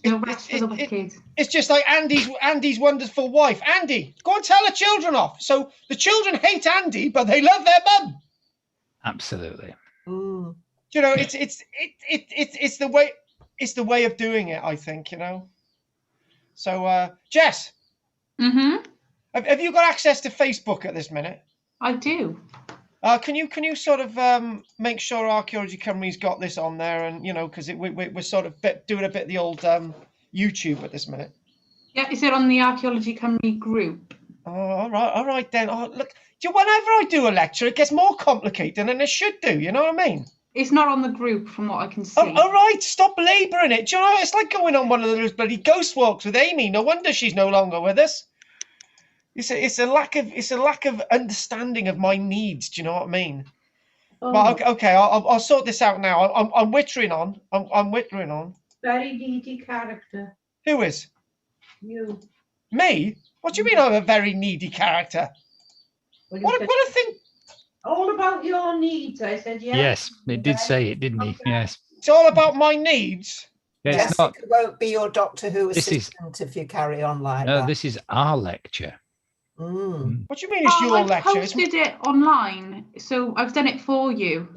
The rest for the wicked. It's just like Andy's wonderful wife. Andy, go and tell the children off. So the children hate Andy, but they love their mum. Absolutely. You know, it's the way of doing it, I think, you know. So Jess, have you got access to Facebook at this minute? I do. Can you sort of make sure Archaeology Cymru's got this on there, and you know, because we're sort of doing a bit of the old YouTube at this minute. Yeah, is it on the Archaeology Cymru group? Oh, all right then. Oh, look, whenever I do a lecture, it gets more complicated than it should do. You know what I mean? It's not on the group, from what I can see. Oh, all right, stop labouring it. Do you know? It's like going on one of those bloody ghost walks with Amy. No wonder she's no longer with us. It's a lack of understanding of my needs. Do you know what I mean? Oh. But okay, I'll sort this out now. I'm whittering on. I'm whittering on. Very needy character. Who is? You. Me? What do you mean I'm a very needy character? Well, what a thing! All about your needs, I said, yes. Yes, it did say it, didn't he? Yes. It's all about my needs. Yeah, Jessica won't be your Doctor Who assistant if you carry on like that. No, this is our lecture. What do you mean it's your lecture? I posted it online, so I've done it for you.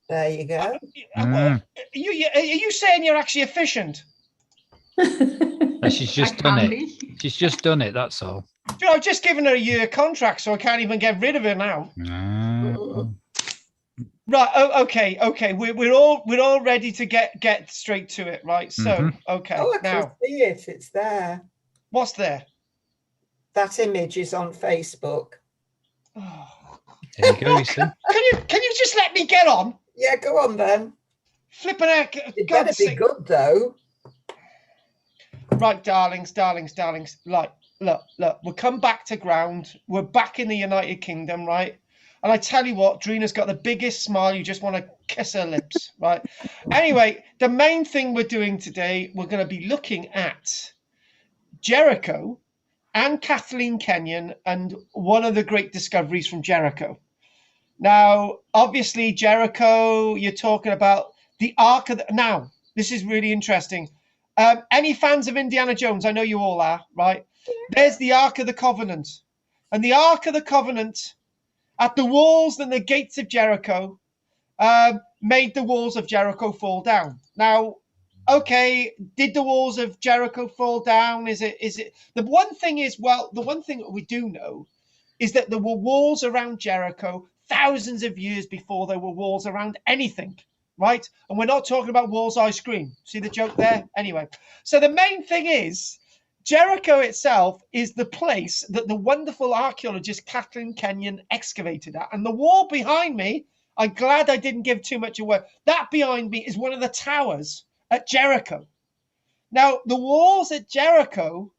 There you go. Are you saying you're actually efficient? She's just done it. She's just done it, that's all. You know, I've just given her a year contract, so I can't even get rid of her now. Right. Oh, okay. We're all ready to get straight to it, right? So, okay. Oh, I can see it. It's there. What's there? That image is on Facebook. Oh. There you go, you see. Can you just let me get on? Yeah, go on then. Flipping out. It better be good though. Right, darlings. Like, look. We'll come back to ground. We're back in the United Kingdom, right? And I tell you what, Drina's got the biggest smile. You just want to kiss her lips, right? Anyway, the main thing we're doing today, we're going to be looking at Jericho and Kathleen Kenyon and one of the great discoveries from Jericho. Now, obviously, Jericho, you're talking about the Ark of the... Now, this is really interesting. Any fans of Indiana Jones? I know you all are, right? There's the Ark of the Covenant. And the Ark of the Covenant, at the walls and the gates of Jericho, made the walls of Jericho fall down. Now, okay, did the walls of Jericho fall down? Is it the one thing that we do know is that there were walls around Jericho thousands of years before there were walls around anything, right? And we're not talking about walls ice cream. See the joke there? Anyway, so the main thing is Jericho itself is the place that the wonderful archaeologist Kathleen Kenyon excavated at. And the wall behind me, I'm glad I didn't give too much away. That behind me is one of the towers at Jericho. Now, the walls at Jericho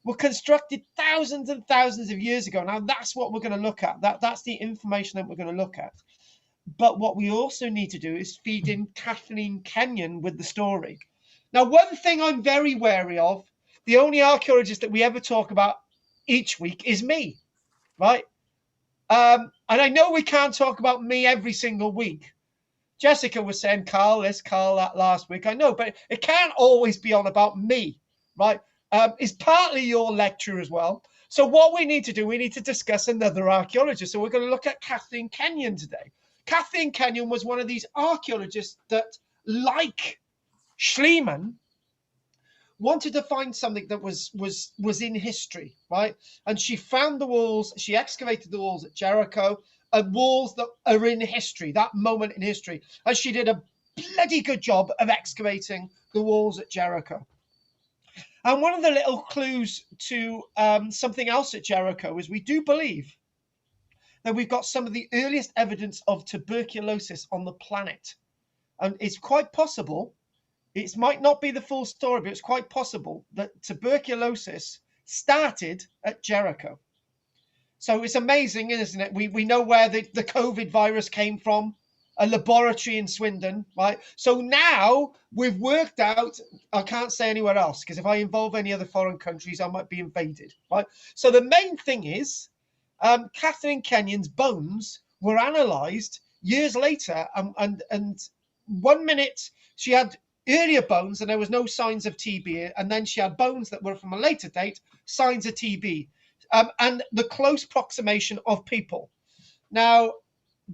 were constructed thousands and thousands of years ago. Now, that's what we're going to look at. That's the information that we're going to look at. But what we also need to do is feed in Kathleen Kenyon with the story. Now, one thing I'm very wary of, the only archaeologist that we ever talk about each week is me, right? And I know we can't talk about me every single week. Jessica was saying Carl this, Carl that last week. I know, but it can't always be on about me, right? It's partly your lecture as well. So what we need to do, we need to discuss another archaeologist. So we're going to look at Kathleen Kenyon today. Kathleen Kenyon was one of these archaeologists that, like Schliemann, wanted to find something that was in history, right? And she found the walls, she excavated the walls at Jericho, walls that are in history, that moment in history. And she did a bloody good job of excavating the walls at Jericho. And one of the little clues to something else at Jericho is we do believe that we've got some of the earliest evidence of tuberculosis on the planet. And it's quite possible, it might not be the full story, but it's quite possible that tuberculosis started at Jericho. So it's amazing, isn't it? We know where the COVID virus came from, a laboratory in Swindon, right? So now we've worked out, I can't say anywhere else, because if I involve any other foreign countries, I might be invaded, right? So the main thing is, Kathleen Kenyon's bones were analysed years later, and 1 minute she had earlier bones and there was no signs of TB, and then she had bones that were from a later date, signs of TB, and the close proximation of people. Now,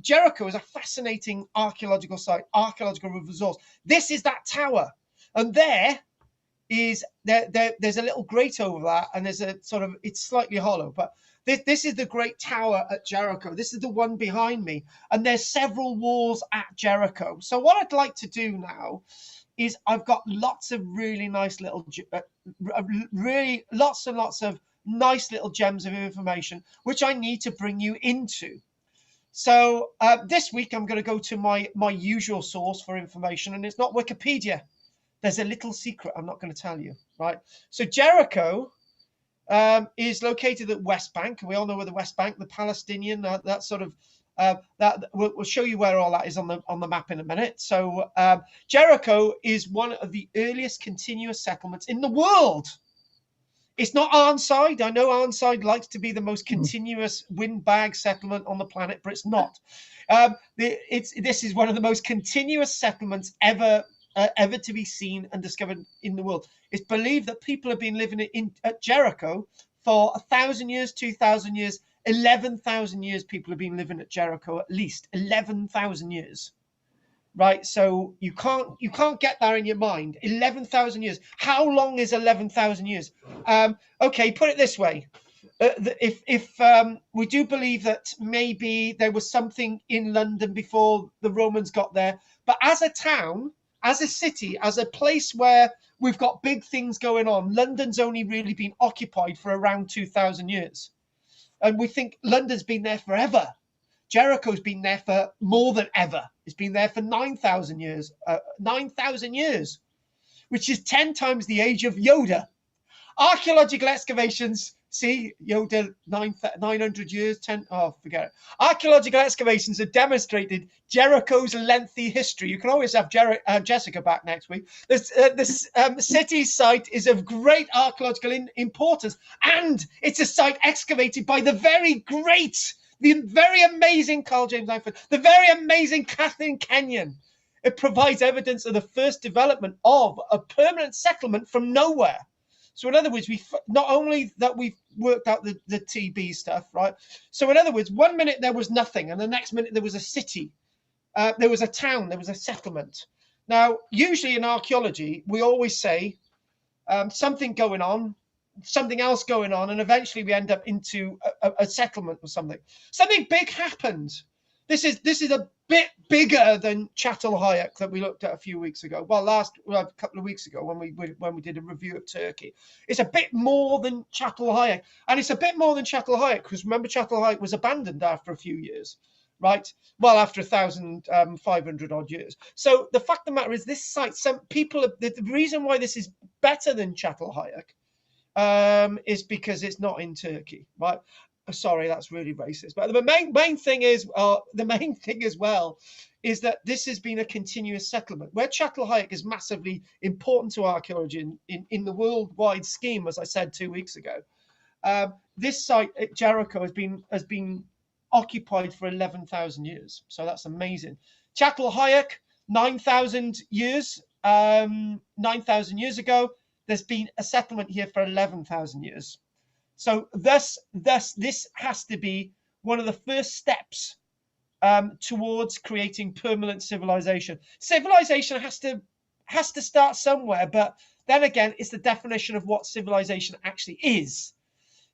Jericho is a fascinating archaeological site, archaeological resource. This is that tower, and there's a little grate over that, and there's a sort of, it's slightly hollow, but this is the great tower at Jericho. This is the one behind me, and there's several walls at Jericho. So what I'd like to do now is I've got lots of really nice little, really lots and lots of nice little gems of information, which I need to bring you into. So this week I'm going to go to my usual source for information, and it's not Wikipedia. There's a little secret I'm not going to tell you, right? So Jericho is located at West Bank. We all know where the West Bank, the Palestinian, that sort of, that we'll show you where all that is on the map in a minute. So Jericho is one of the earliest continuous settlements in the world. It's not Arnside. I know Arnside likes to be the most continuous windbag settlement on the planet, but it's not. This is one of the most continuous settlements ever to be seen and discovered in the world. It's believed that people have been living at Jericho for 1,000 years, 2,000 years, 11,000 years. People have been living at Jericho at least 11,000 years. Right, so you can't get that in your mind. 11,000 years. How long is 11,000 years? Okay, put it this way: if we do believe that maybe there was something in London before the Romans got there, but as a town, as a city, as a place where we've got big things going on, London's only really been occupied for around 2,000 years, and we think London's been there forever. Jericho's been there for more than ever. It's been there for 9,000 years. 9,000 years, which is 10 times the age of Yoda. Archaeological excavations, see, Yoda, 900 years, 10, oh, forget it. Archaeological excavations have demonstrated Jericho's lengthy history. You can always have Jessica back next week. This city site is of great archaeological importance, and it's a site excavated by the very amazing Karl-James, the very amazing Kathleen Kenyon. It provides evidence of the first development of a permanent settlement from nowhere. So in other words, not only that we've worked out the TB stuff, right? So in other words, one minute there was nothing, and the next minute there was a city, there was a town, there was a settlement. Now, usually in archaeology, we always say something going on, something else going on, and eventually we end up into a settlement or something. Something big happened. This is a bit bigger than Çatalhöyük that we looked at a few weeks ago. Well, a couple of weeks ago when we did a review of Turkey. It's a bit more than Çatalhöyük, and it's a bit more than Çatalhöyük because remember Çatalhöyük was abandoned after a few years, right? Well, after 1,500 odd years. So the fact of the matter is, this site, some people, the reason why this is better than Çatalhöyük is because it's not in Turkey, right? Sorry, that's really racist. But the main thing is, as well, is that this has been a continuous settlement. Where Çatalhöyük is massively important to archaeology in the worldwide scheme, as I said 2 weeks ago, this site at Jericho has been occupied for 11,000 years. So that's amazing. Çatalhöyük, 9,000 years. 9,000 years ago, there's been a settlement here for 11,000 years. So thus, this has to be one of the first steps towards creating permanent civilization. Civilization has to start somewhere, but then again, it's the definition of what civilization actually is.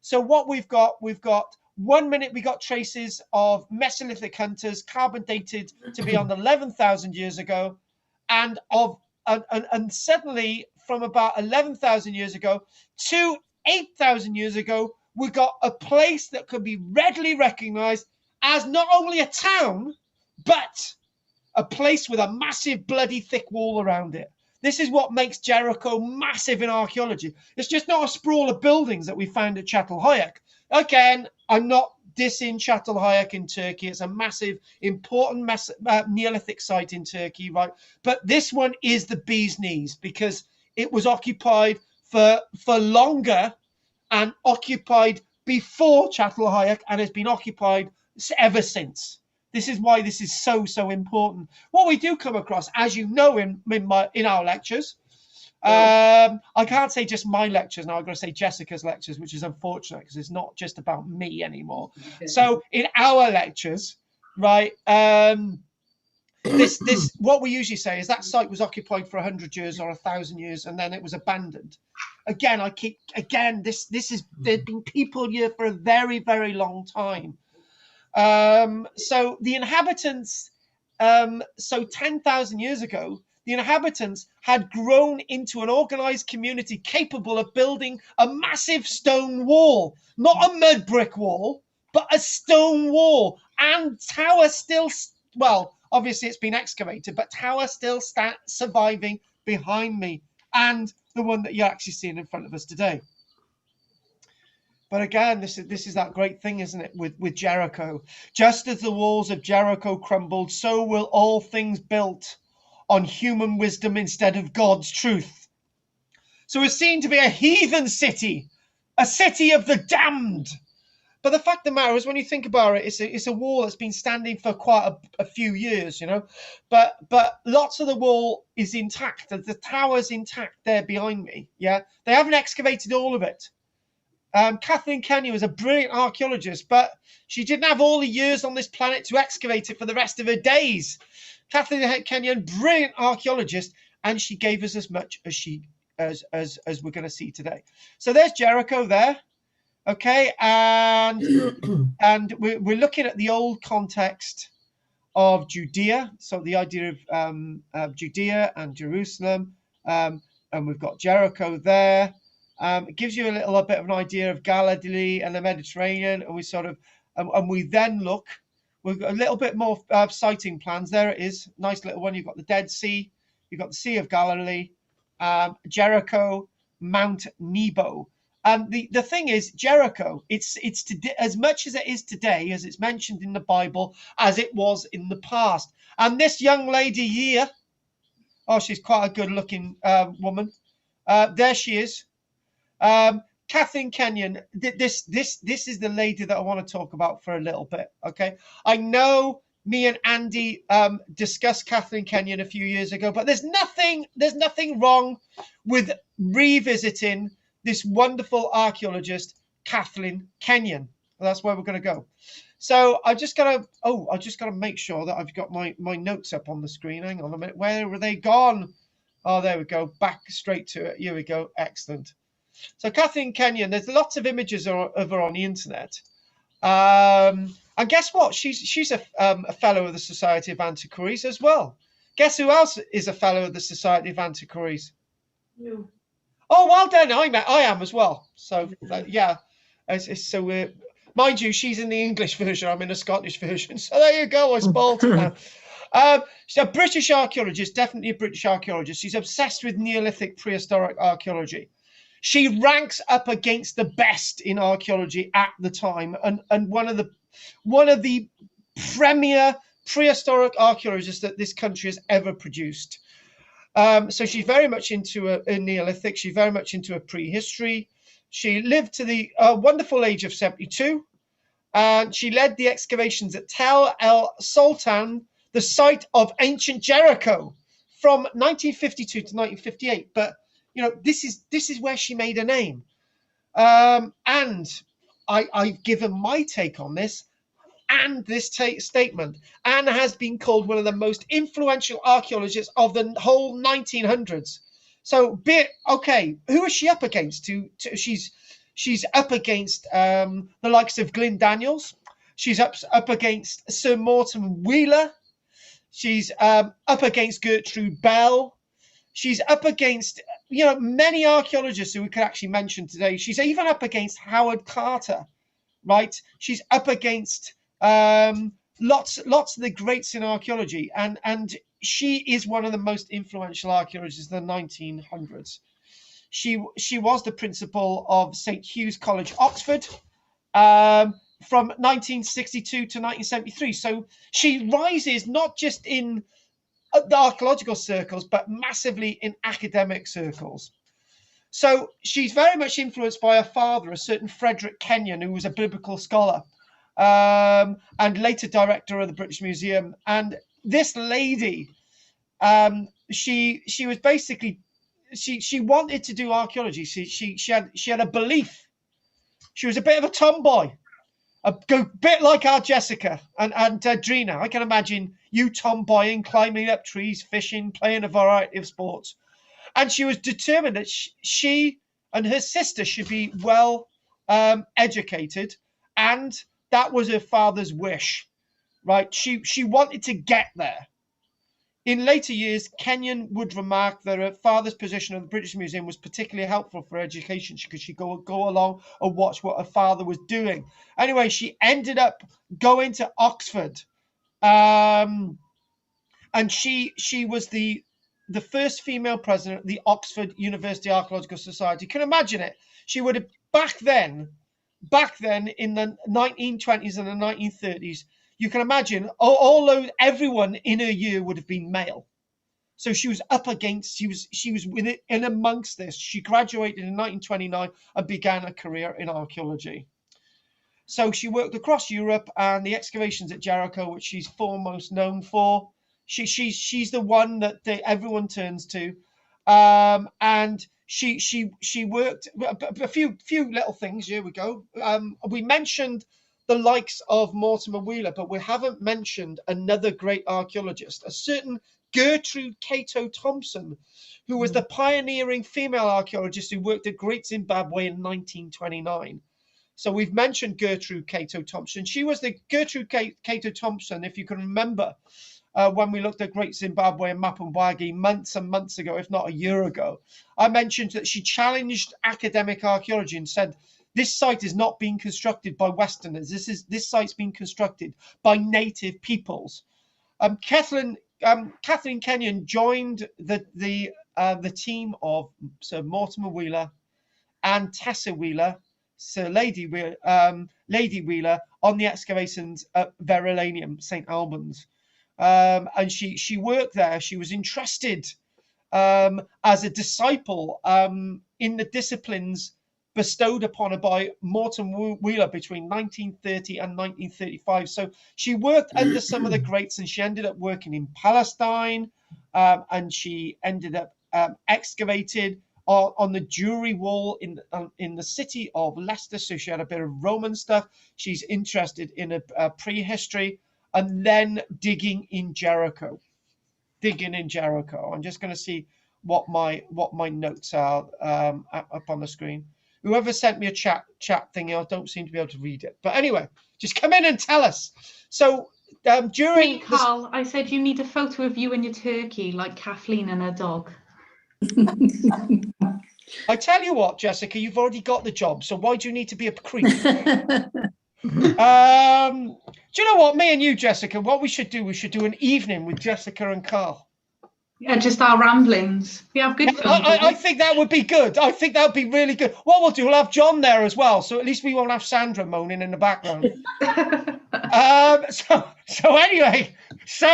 So what we've got 1 minute we got traces of Mesolithic hunters, carbon dated to be on 11,000 years ago, and suddenly from about 11,000 years ago to 8,000 years ago, we got a place that could be readily recognized as not only a town, but a place with a massive bloody thick wall around it. This is what makes Jericho massive in archaeology. It's just not a sprawl of buildings that we found at Çatalhöyük. Again, I'm not dissing Çatalhöyük in Turkey. It's a massive, important Neolithic site in Turkey, right? But this one is the bee's knees because it was occupied for longer and occupied before Çatalhöyük and has been occupied ever since. This is why this is so important. What we do come across, as you know, in our lectures, I can't say just my lectures now. I've got to say Jessica's lectures, which is unfortunate because it's not just about me anymore. So in our lectures, right, this what we usually say is that site was occupied for 100 years or 1,000 years, and then it was abandoned. Again, this is there've been people here for a very, very long time. So the inhabitants, so 10,000 years ago, the inhabitants had grown into an organized community capable of building a massive stone wall, not a mud brick wall, but a stone wall. And tower still, well, obviously it's been excavated, but tower still surviving behind me, and the one that you're actually seeing in front of us today. But again, this is that great thing, isn't it, with Jericho? Just as the walls of Jericho crumbled, so will all things built on human wisdom instead of God's truth. So it's seen to be a heathen city, a city of the damned. But the fact of the matter is, when you think about it, it's a wall that's been standing for quite a few years, you know. But lots of the wall is intact. The tower's intact there behind me. Yeah, they haven't excavated all of it. Kathleen Kenyon was a brilliant archaeologist, but she didn't have all the years on this planet to excavate it for the rest of her days. Kathleen Kenyon, brilliant archaeologist, and she gave us as much as we're going to see today. So there's Jericho there, okay, and we're looking at the old context of Judea, so the idea of Judea and Jerusalem, and we've got Jericho there. It gives you a bit of an idea of Galilee and the Mediterranean, and we sort of, and we then look. We've got a little bit more sighting plans. There it is, nice little one. You've got the Dead Sea, you've got the Sea of Galilee, Jericho, Mount Nebo. And the thing is, Jericho, it's today, as much as it is today, as it's mentioned in the Bible, as it was in the past. And this young lady here, oh, she's quite a good-looking woman. There she is. Kathleen Kenyon, this is the lady that I want to talk about for a little bit. Okay, I know me and Andy discussed Kathleen Kenyon a few years ago, but there's nothing wrong with revisiting this wonderful archaeologist, Kathleen Kenyon. That's where we're going to go. So I just gotta make sure that I've got my notes up on the screen. Hang on a minute, where were they gone? Oh, there we go, back straight to it. Here we go, excellent. So Kathleen Kenyon, there's lots of images of her on the internet. And guess what? She's a fellow of the Society of Antiquaries as well. Guess who else is a fellow of the Society of Antiquaries? You. Oh, well done. I am as well. So yeah, so mind you, she's in the English version. I'm in the Scottish version. So there you go. I spoiled it now. She's a British archaeologist, definitely a British archaeologist. She's obsessed with Neolithic prehistoric archaeology. She ranks up against the best in archaeology at the time, and one of the premier prehistoric archaeologists that this country has ever produced. So she's very much into a Neolithic. She's very much into a prehistory. She lived to the wonderful age of 72, and she led the excavations at Tel El Sultan, the site of ancient Jericho, from 1952 to 1958. But you know, this is where she made a name. And I've given my take on this and this statement. Anne has been called one of the most influential archaeologists of the whole 1900s. So, okay, who is she up against? She's up against the likes of Glyn Daniels. She's up against Sir Morton Wheeler. She's up against Gertrude Bell. She's up against, you know, many archaeologists who we could actually mention today. She's even up against Howard Carter, right? She's up against lots of the greats in archaeology, and she is one of the most influential archaeologists of the 1900s. She was the principal of St. Hugh's College, Oxford, from 1962 to 1973. So she rises not just in the archaeological circles, but massively in academic circles. So she's very much influenced by her father, a certain Frederick Kenyon, who was a biblical scholar. and later director of the British Museum. And this lady, she was basically, she wanted to do archaeology. She had a belief. She was a bit of a tomboy, a bit like our Jessica and Drina. I can imagine you tomboying, climbing up trees, fishing, playing a variety of sports. And she was determined that she and her sister should be well educated, and that was her father's wish, right? She wanted to get there. In later years, Kenyon would remark that her father's position at the British Museum was particularly helpful for her education because she could go along and watch what her father was doing. Anyway, she ended up going to Oxford, and she was the first female president of the Oxford University Archaeological Society. Can you imagine it? She would have back then in the 1920s and the 1930s. You can imagine, although everyone in her year would have been male, so she was up against. She was with it in amongst this. She graduated in 1929 and began a career in archaeology. So she worked across Europe and the excavations at Jericho, which she's foremost known for. She's the one that everyone turns to, and she worked a few little things. Here we go. We mentioned the likes of Mortimer Wheeler, but we haven't mentioned another great archaeologist, a certain Gertrude Cato Thompson, who was the pioneering female archaeologist who worked at Great Zimbabwe in 1929. So we've mentioned Gertrude Cato Thompson. She was the Gertrude Cato Thompson, if you can remember, when we looked at Great Zimbabwe and Mapungubwe months and months ago, if not a year ago. I mentioned that she challenged academic archaeology and said, this site is not being constructed by Westerners. This site's been constructed by native peoples. Kathleen Kenyon joined the team of Sir Mortimer Wheeler and Tessa Wheeler, Sir Lady Wheeler, on the excavations at Verulamium, St Albans. And she worked there. She was entrusted as a disciple in the disciplines bestowed upon her by Mortimer Wheeler between 1930 and 1935. So she worked under some of the greats, and she ended up working in Palestine, and she ended up excavated on the Jewry Wall in the city of Leicester. So she had a bit of Roman stuff. She's interested in a prehistory, and then digging in Jericho. I'm just going to see what my notes are up on the screen. Whoever sent me a chat thingy, I don't seem to be able to read it. But anyway, just come in and tell us. So during Wait, Carl, I said you need a photo of you and your turkey, like Kathleen and her dog. I tell you what, Jessica, you've already got the job, so why do you need to be a creep? Do you know what? Me and you, Jessica, what we should do? We should do an evening with Jessica and Carl. Yeah, just our ramblings. We have good fun. I think that would be good. I think that would be really good. What we'll do, we'll have John there as well, so at least we won't have Sandra moaning in the background. So anyway, do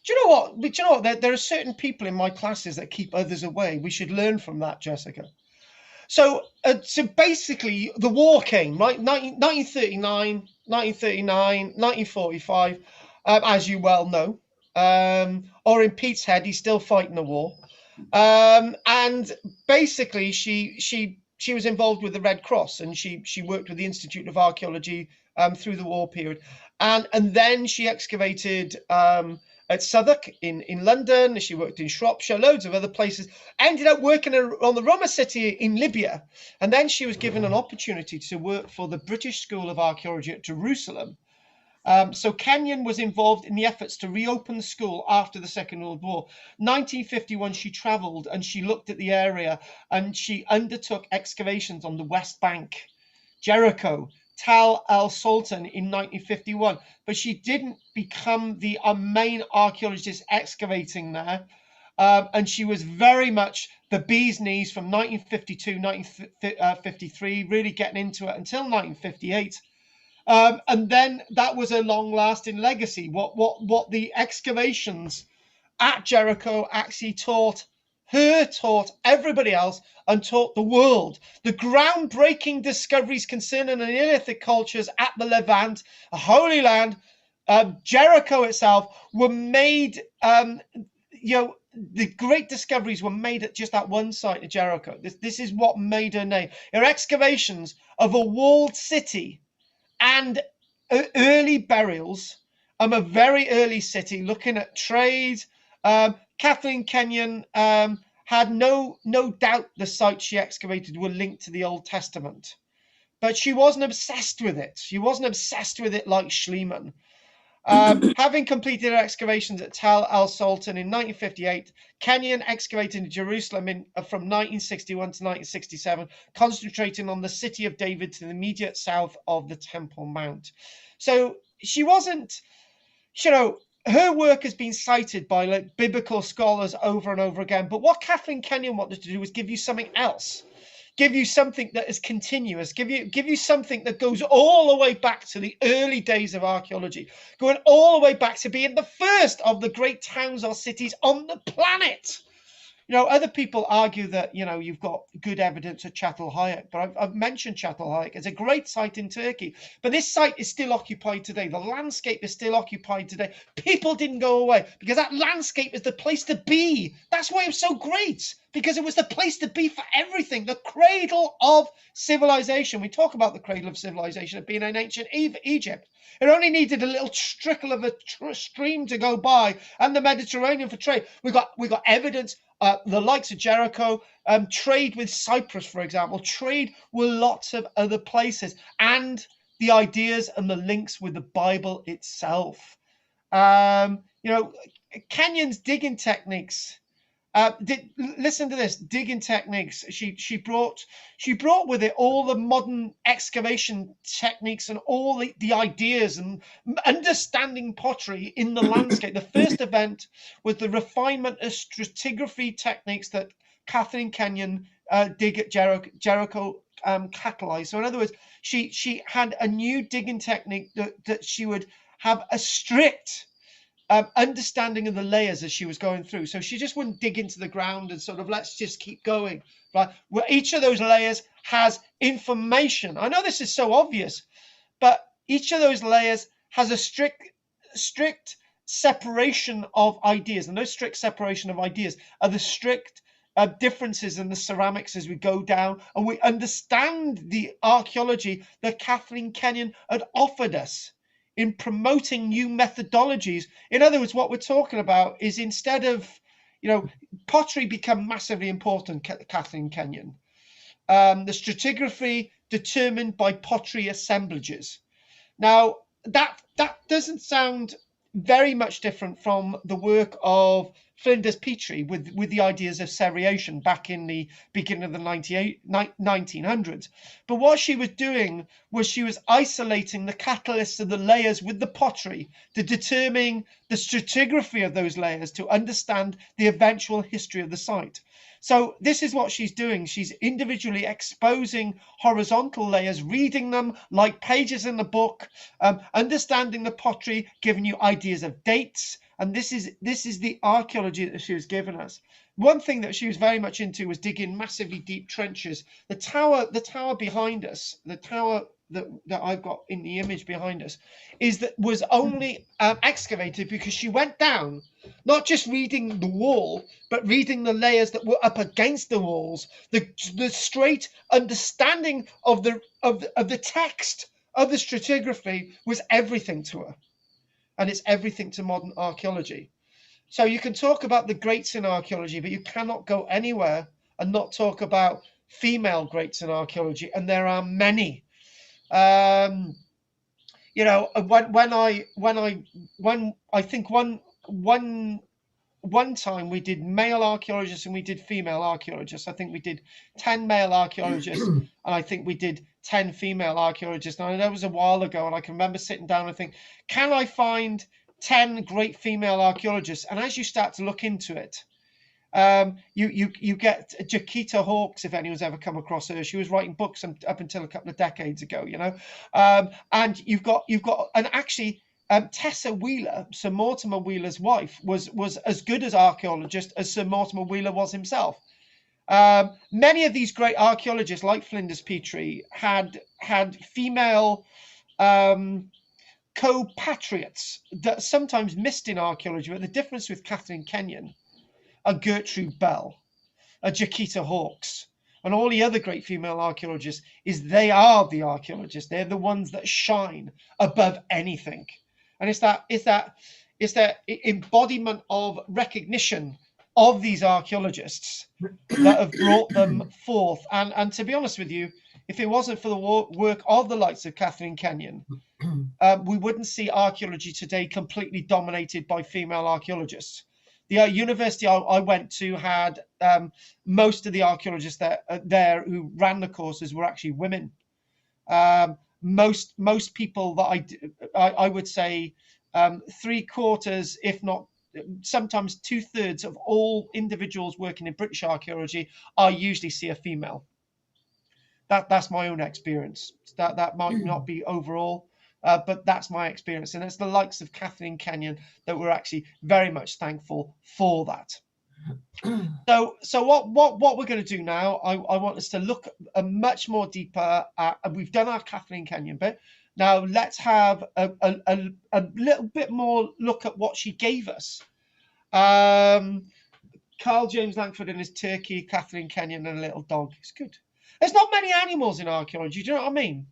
you know what? There are certain people in my classes that keep others away. We should learn from that, Jessica. So basically, the war came, right? 1939, 1945, as you well know. Or in Pete's head, he's still fighting the war. And basically, she was involved with the Red Cross, and she worked with the Institute of Archaeology through the war period. And then she excavated at Southwark in London. She worked in Shropshire, loads of other places. Ended up working on the Roma City in Libya. And then she was given an opportunity to work for the British School of Archaeology at Jerusalem. So Kenyon was involved in the efforts to reopen the school after the Second World War. 1951, she travelled and she looked at the area, and she undertook excavations on the West Bank, Jericho, Tal al-Sultan in 1951. But she didn't become the main archaeologist excavating there. And she was very much the bee's knees from 1952, 1953, really getting into it until 1958. And then that was a long-lasting legacy. What the excavations at Jericho actually taught her taught everybody else and taught the world. The groundbreaking discoveries concerning the Neolithic cultures at the Levant, a holy land, Jericho itself, were made, the great discoveries were made at just that one site of Jericho. This is what made her name. Her excavations of a walled city and early burials a very early city, looking at trade. Kathleen Kenyon had no doubt the sites she excavated were linked to the Old Testament, but she wasn't obsessed with it. She wasn't obsessed with it like Schliemann. Having completed her excavations at Tel El Sultan in 1958, Kenyon excavated in Jerusalem from 1961 to 1967, concentrating on the city of David to the immediate south of the Temple Mount. So she wasn't, her work has been cited by like biblical scholars over and over again. But what Kathleen Kenyon wanted to do was give you something else. Give you something that is continuous, give you something that goes all the way back to the early days of archaeology, going all the way back to being the first of the great towns or cities on the planet. Other people argue that, you've got good evidence of Çatalhöyük, but I've mentioned Çatalhöyük. It's a great site in Turkey, but this site is still occupied today. The landscape is still occupied today. People didn't go away because that landscape is the place to be. That's why it was so great, because it was the place to be for everything, the cradle of civilization. We talk about the cradle of civilization of being in ancient Egypt. It only needed a little trickle of a stream to go by and the Mediterranean for trade. We got evidence. The likes of Jericho, trade with Cyprus, for example, trade with lots of other places, and the ideas and the links with the Bible itself. Kenyon's digging techniques. Listen to this, digging techniques. She brought with it all the modern excavation techniques and all the ideas and understanding pottery in the landscape. The first event was the refinement of stratigraphy techniques that Kathleen Kenyon dig at Jericho catalyzed. So in other words, she had a new digging technique that she would have a strict understanding of the layers as she was going through. So she just wouldn't dig into the ground and sort of let's just keep going, right? Where each of those layers has information. I know this is so obvious, but each of those layers has a strict separation of ideas, and those strict separation of ideas are the strict differences in the ceramics as we go down, and we understand the archaeology that Kathleen Kenyon had offered us in promoting new methodologies. In other words, what we're talking about is instead of, pottery become massively important, Kathleen Kenyon. The stratigraphy determined by pottery assemblages. Now, that doesn't sound very much different from the work of Flinders Petrie with the ideas of seriation back in the beginning of the 1900s. But what she was doing was she was isolating the catalysts of the layers with the pottery to determine the stratigraphy of those layers to understand the eventual history of the site. So this is what she's doing. She's individually exposing horizontal layers, reading them like pages in the book, understanding the pottery, giving you ideas of dates. And this is the archaeology that she was giving us. One thing that she was very much into was digging massively deep trenches. The tower behind us, the tower that I've got in the image behind us, was only excavated because she went down, not just reading the wall, but reading the layers that were up against the walls. The straight understanding of the text of the stratigraphy was everything to her, and it's everything to modern archaeology. So you can talk about the greats in archaeology, but you cannot go anywhere and not talk about female greats in archaeology, and there are many. When I think one time we did male archaeologists and we did female archaeologists. I think we did 10 male archaeologists and I think we did 10 female archaeologists. Now, that was a while ago, and I can remember sitting down and think, can I find 10 great female archaeologists? And as you start to look into it, you get Jaquita Hawkes, if anyone's ever come across her. She was writing books up until a couple of decades ago, and you've got and actually Tessa Wheeler, Sir Mortimer Wheeler's wife, was as good as archaeologist as Sir Mortimer Wheeler was himself. Many of these great archaeologists, like Flinders Petrie, had female co-patriots that sometimes missed in archaeology. But the difference with Kathleen Kenyon, a Gertrude Bell, a Jaquita Hawkes, and all the other great female archaeologists is they are the archaeologists. They're the ones that shine above anything. And it's that embodiment of recognition of these archaeologists that have brought them forth. And to be honest with you, if it wasn't for the work of the likes of Kathleen Kenyon, we wouldn't see archaeology today completely dominated by female archaeologists. The university I went to had most of the archaeologists there who ran the courses were actually women. Most people that I would say 3/4, if not sometimes 2/3 of all individuals working in British archaeology, I usually see a female. That's my own experience. That might not be overall, but that's my experience, and it's the likes of Kathleen Kenyon that we're actually very much thankful for that. So what we're going to do now, I want us to look a much more deeper at, we've done our Kathleen Kenyon bit. Now let's have a little bit more look at what she gave us. Karl-James Langford and his turkey, Kathleen Kenyon and a little dog. It's good. There's not many animals in archaeology. Do you know what I mean?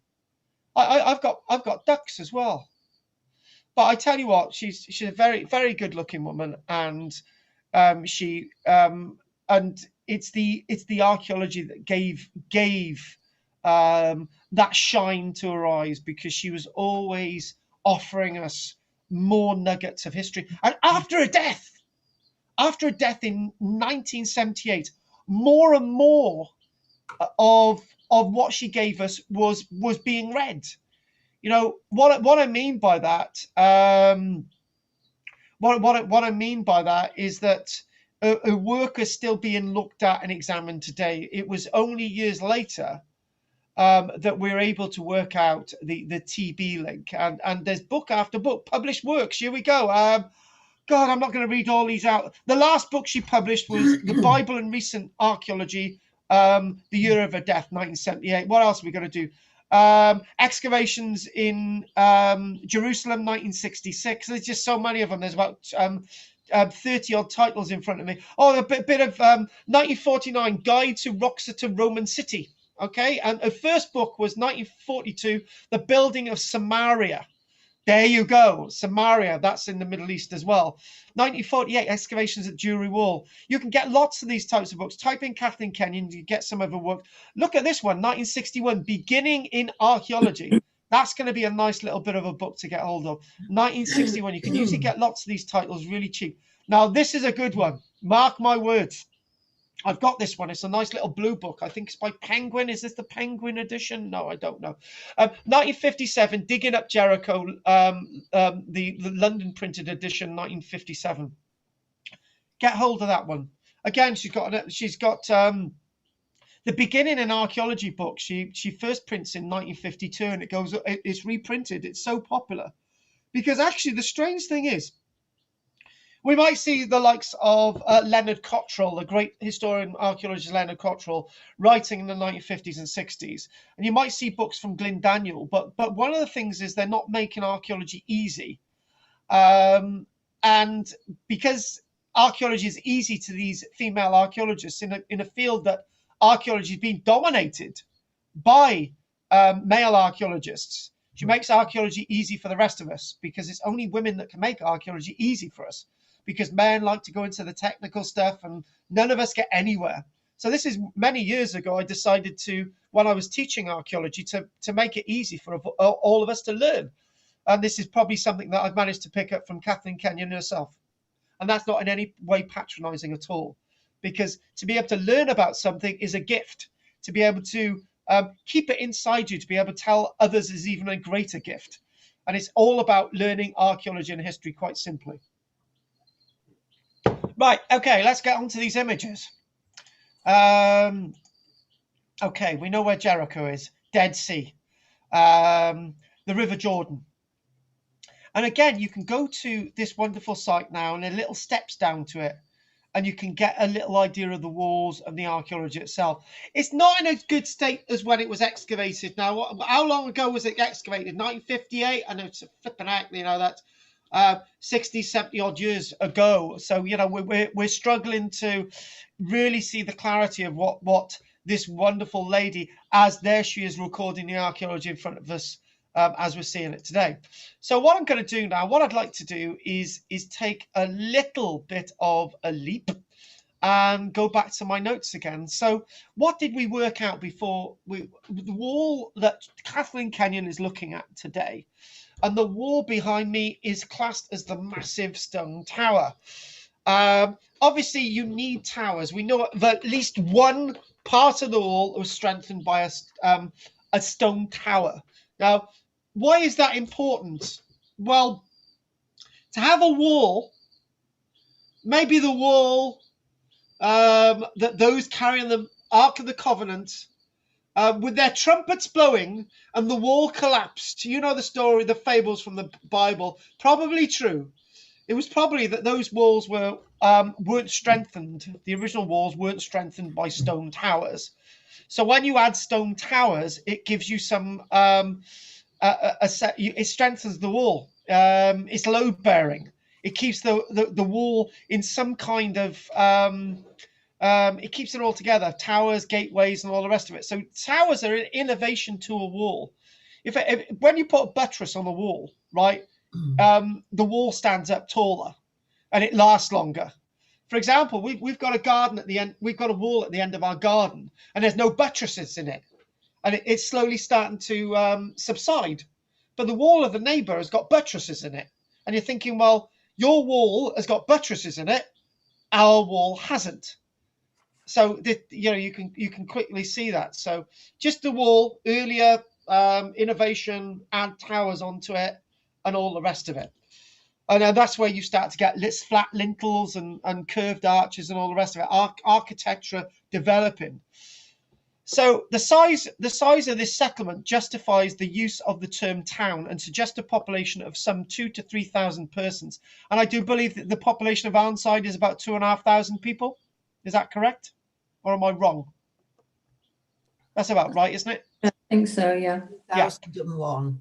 I've got ducks as well. But I tell you what, she's a very, very good looking woman, and and it's the archaeology that gave that shine to her eyes, because she was always offering us more nuggets of history. And after a death in 1978, more and more of what she gave us was being read. You know what I mean by that. What I mean by that is that a work is still being looked at and examined today. It was only years later that we're able to work out the TB link, and there's book after book, published works. Here we go. God, I'm not going to read all these out. The last book she published was The Bible and Recent Archaeology, the year of her death, 1978. What else are we going to do? Excavations in Jerusalem, 1966. There's just so many of them. There's about 30 odd titles in front of me. Oh, a bit of 1949 Guide to Wroxeter Roman City. Okay, and her first book was 1942, The Building of Samaria. There you go, Samaria, that's in the Middle East as well. 1948, Excavations at Jewry Wall. You can get lots of these types of books. Type in Kathleen Kenyon, you get some of her work. Look at this one, 1961, Beginning in Archaeology. That's going to be a nice little bit of a book to get hold of. 1961, you can usually get lots of these titles really cheap. Now, this is a good one. Mark my words. I've got this one. It's a nice little blue book. I think it's by Penguin. Is this the Penguin edition? No, I don't know. 1957, Digging Up Jericho, the London printed edition, 1957. Get hold of that one. Again, she's got the Beginning in Archaeology book. She first prints in 1952, and it's reprinted. It's so popular because actually the strange thing is, we might see the likes of Leonard Cottrell, the great historian archaeologist Leonard Cottrell, writing in the 1950s and 60s. And you might see books from Glyn Daniel. But one of the things is they're not making archaeology easy. And because archaeology is easy to these female archaeologists in a field that archaeology has been dominated by male archaeologists, she makes archaeology easy for the rest of us, because it's only women that can make archaeology easy for us. Because men like to go into the technical stuff and none of us get anywhere. So this is many years ago, I decided to, when I was teaching archaeology, to make it easy for all of us to learn. And this is probably something that I've managed to pick up from Kathleen Kenyon herself. And that's not in any way patronizing at all. Because to be able to learn about something is a gift. To be able to keep it inside you, to be able to tell others, is even a greater gift. And it's all about learning archaeology and history, quite simply. Right, okay, let's get on to these images. Okay, we know where Jericho is, Dead Sea, the River Jordan. And again, you can go to this wonderful site now, and there are little steps down to it, and you can get a little idea of the walls and the archaeology itself. It's not in a good state as when it was excavated. Now, how long ago was it excavated? 1958? I know it's a flipping act, you know, that's 60, 70 odd years ago. So, you know, we're struggling to really see the clarity of what this wonderful lady, as there she is recording the archaeology in front of us, as we're seeing it today. So what I'm going to do now, what I'd like to do is take a little bit of a leap and go back to my notes again. So what did we work out before? The wall that Kathleen Kenyon is looking at today, and the wall behind me is classed as the massive stone tower. Obviously, you need towers. We know that at least one part of the wall was strengthened by a stone tower. Now, why is that important? Well, to have a wall, maybe the wall that those carrying the Ark of the Covenant, with their trumpets blowing and the wall collapsed. You know the story, the fables from the Bible, probably true. It was probably that those walls weren't strengthened. The original walls weren't strengthened by stone towers. So when you add stone towers, it gives you some it strengthens the wall. It's load bearing. It keeps the wall in some kind of it keeps it all together. Towers, gateways, and all the rest of it. So towers are an innovation to a wall. If when you put a buttress on the wall, right, the wall stands up taller, and it lasts longer. For example, we've got a garden at the end. We've got a wall at the end of our garden, and there's no buttresses in it, and it's slowly starting to subside. But the wall of the neighbour has got buttresses in it, and you're thinking, well, your wall has got buttresses in it, our wall hasn't. So you know, you can quickly see that. So just the wall, earlier innovation, add towers onto it, and all the rest of it. And that's where you start to get flat lintels and curved arches and all the rest of it. Architecture developing. So the size of this settlement justifies the use of the term town and suggests a population of some 2,000 to 3,000 persons. And I do believe that the population of Arnside is about 2,500 people. Is that correct? Or am I wrong? That's about right, isn't it? I think so, yeah. 2001.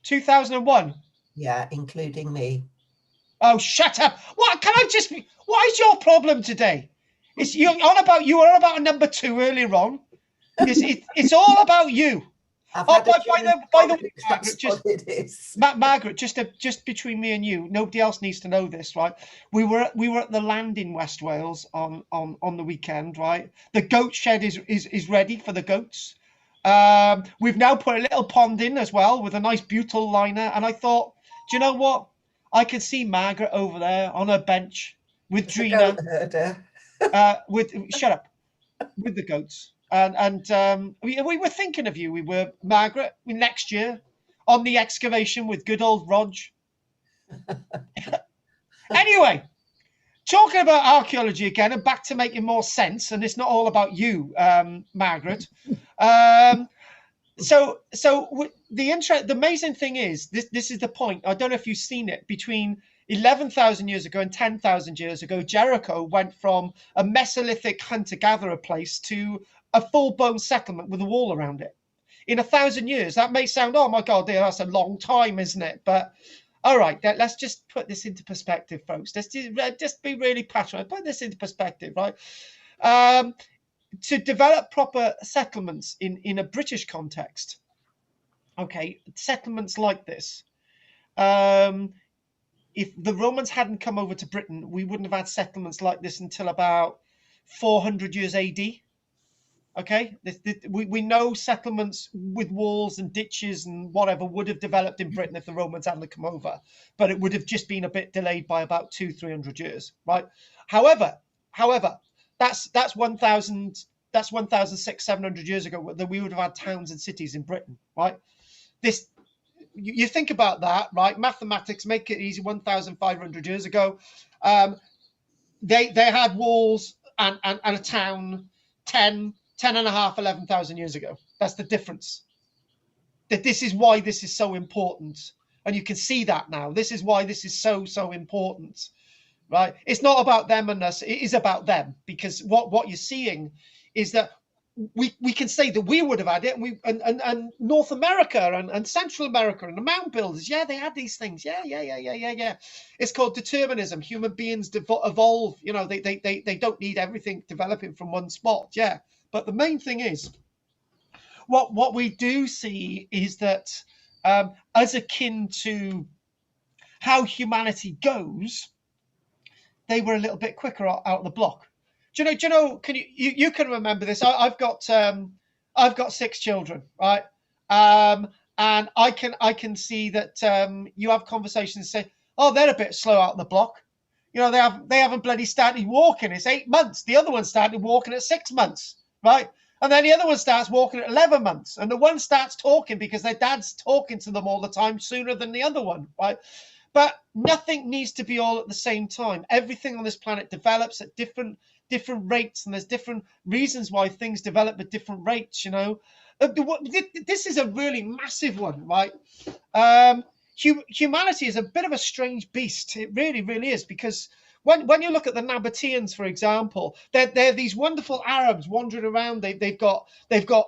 2001? Yeah, including me. Oh, shut up. What is your problem today? You were on about a number 2 earlier on. It's all about you. By the way, Margaret, just between me and you, nobody else needs to know this, right? We were at the land in West Wales on the weekend, right? The goat shed is ready for the goats. We've now put a little pond in as well with a nice butyl liner, and I thought, do you know what? I could see Margaret over there on her bench with Drina, shut up, with the goats. And we were thinking of you. We were, Margaret, next year on the excavation with good old Rog. Anyway, talking about archaeology again, and back to making more sense, and it's not all about you, Margaret. So the amazing thing is, this is the point. I don't know if you've seen it. Between 11,000 years ago and 10,000 years ago, Jericho went from a Mesolithic hunter-gatherer place to a full-blown settlement with a wall around it. In 1,000 years, that may sound, oh my God, that's a long time, isn't it? But all right, let's just put this into perspective, folks. Let's just be really passionate. Put this into perspective, right? To develop proper settlements in a British context, okay, settlements like this, if the Romans hadn't come over to Britain, we wouldn't have had settlements like this until about 400 years AD. Okay, we know settlements with walls and ditches and whatever would have developed in Britain if the Romans hadn't come over, but it would have just been a bit delayed by about 200-300 years, right? However, that's 1,600-700 years ago that we would have had towns and cities in Britain, right? You think about that, right? Mathematics, make it easy. 1,500 years ago, they had walls and a town 10 and a half, 11,000 years ago. That's the difference. That this is why this is so important. And you can see that now. This is why this is so important, right? It's not about them and us. It is about them, because what you're seeing is that we can say that we would have had it, and North America and Central America and the mound builders, yeah, they had these things. Yeah. It's called determinism. Human beings evolve. You know, they don't need everything developing from one spot. Yeah, but the main thing is, what we do see is that as akin to how humanity goes, they were a little bit quicker out of the block. Do you know? Can you can remember this? I've got 6 children, right? And I can see that you have conversations and say, oh, they're a bit slow out of the block. You know, they haven't bloody started walking. It's 8 months. The other one started walking at 6 months, right? And then the other one starts walking at 11 months. And the one starts talking because their dad's talking to them all the time sooner than the other one, right? But nothing needs to be all at the same time. Everything on this planet develops at different rates, and there's different reasons why things develop at different rates, you know. This is a really massive one, right? Humanity is a bit of a strange beast. It really, really is, because when you look at the Nabateans, for example, they're these wonderful Arabs wandering around. They've got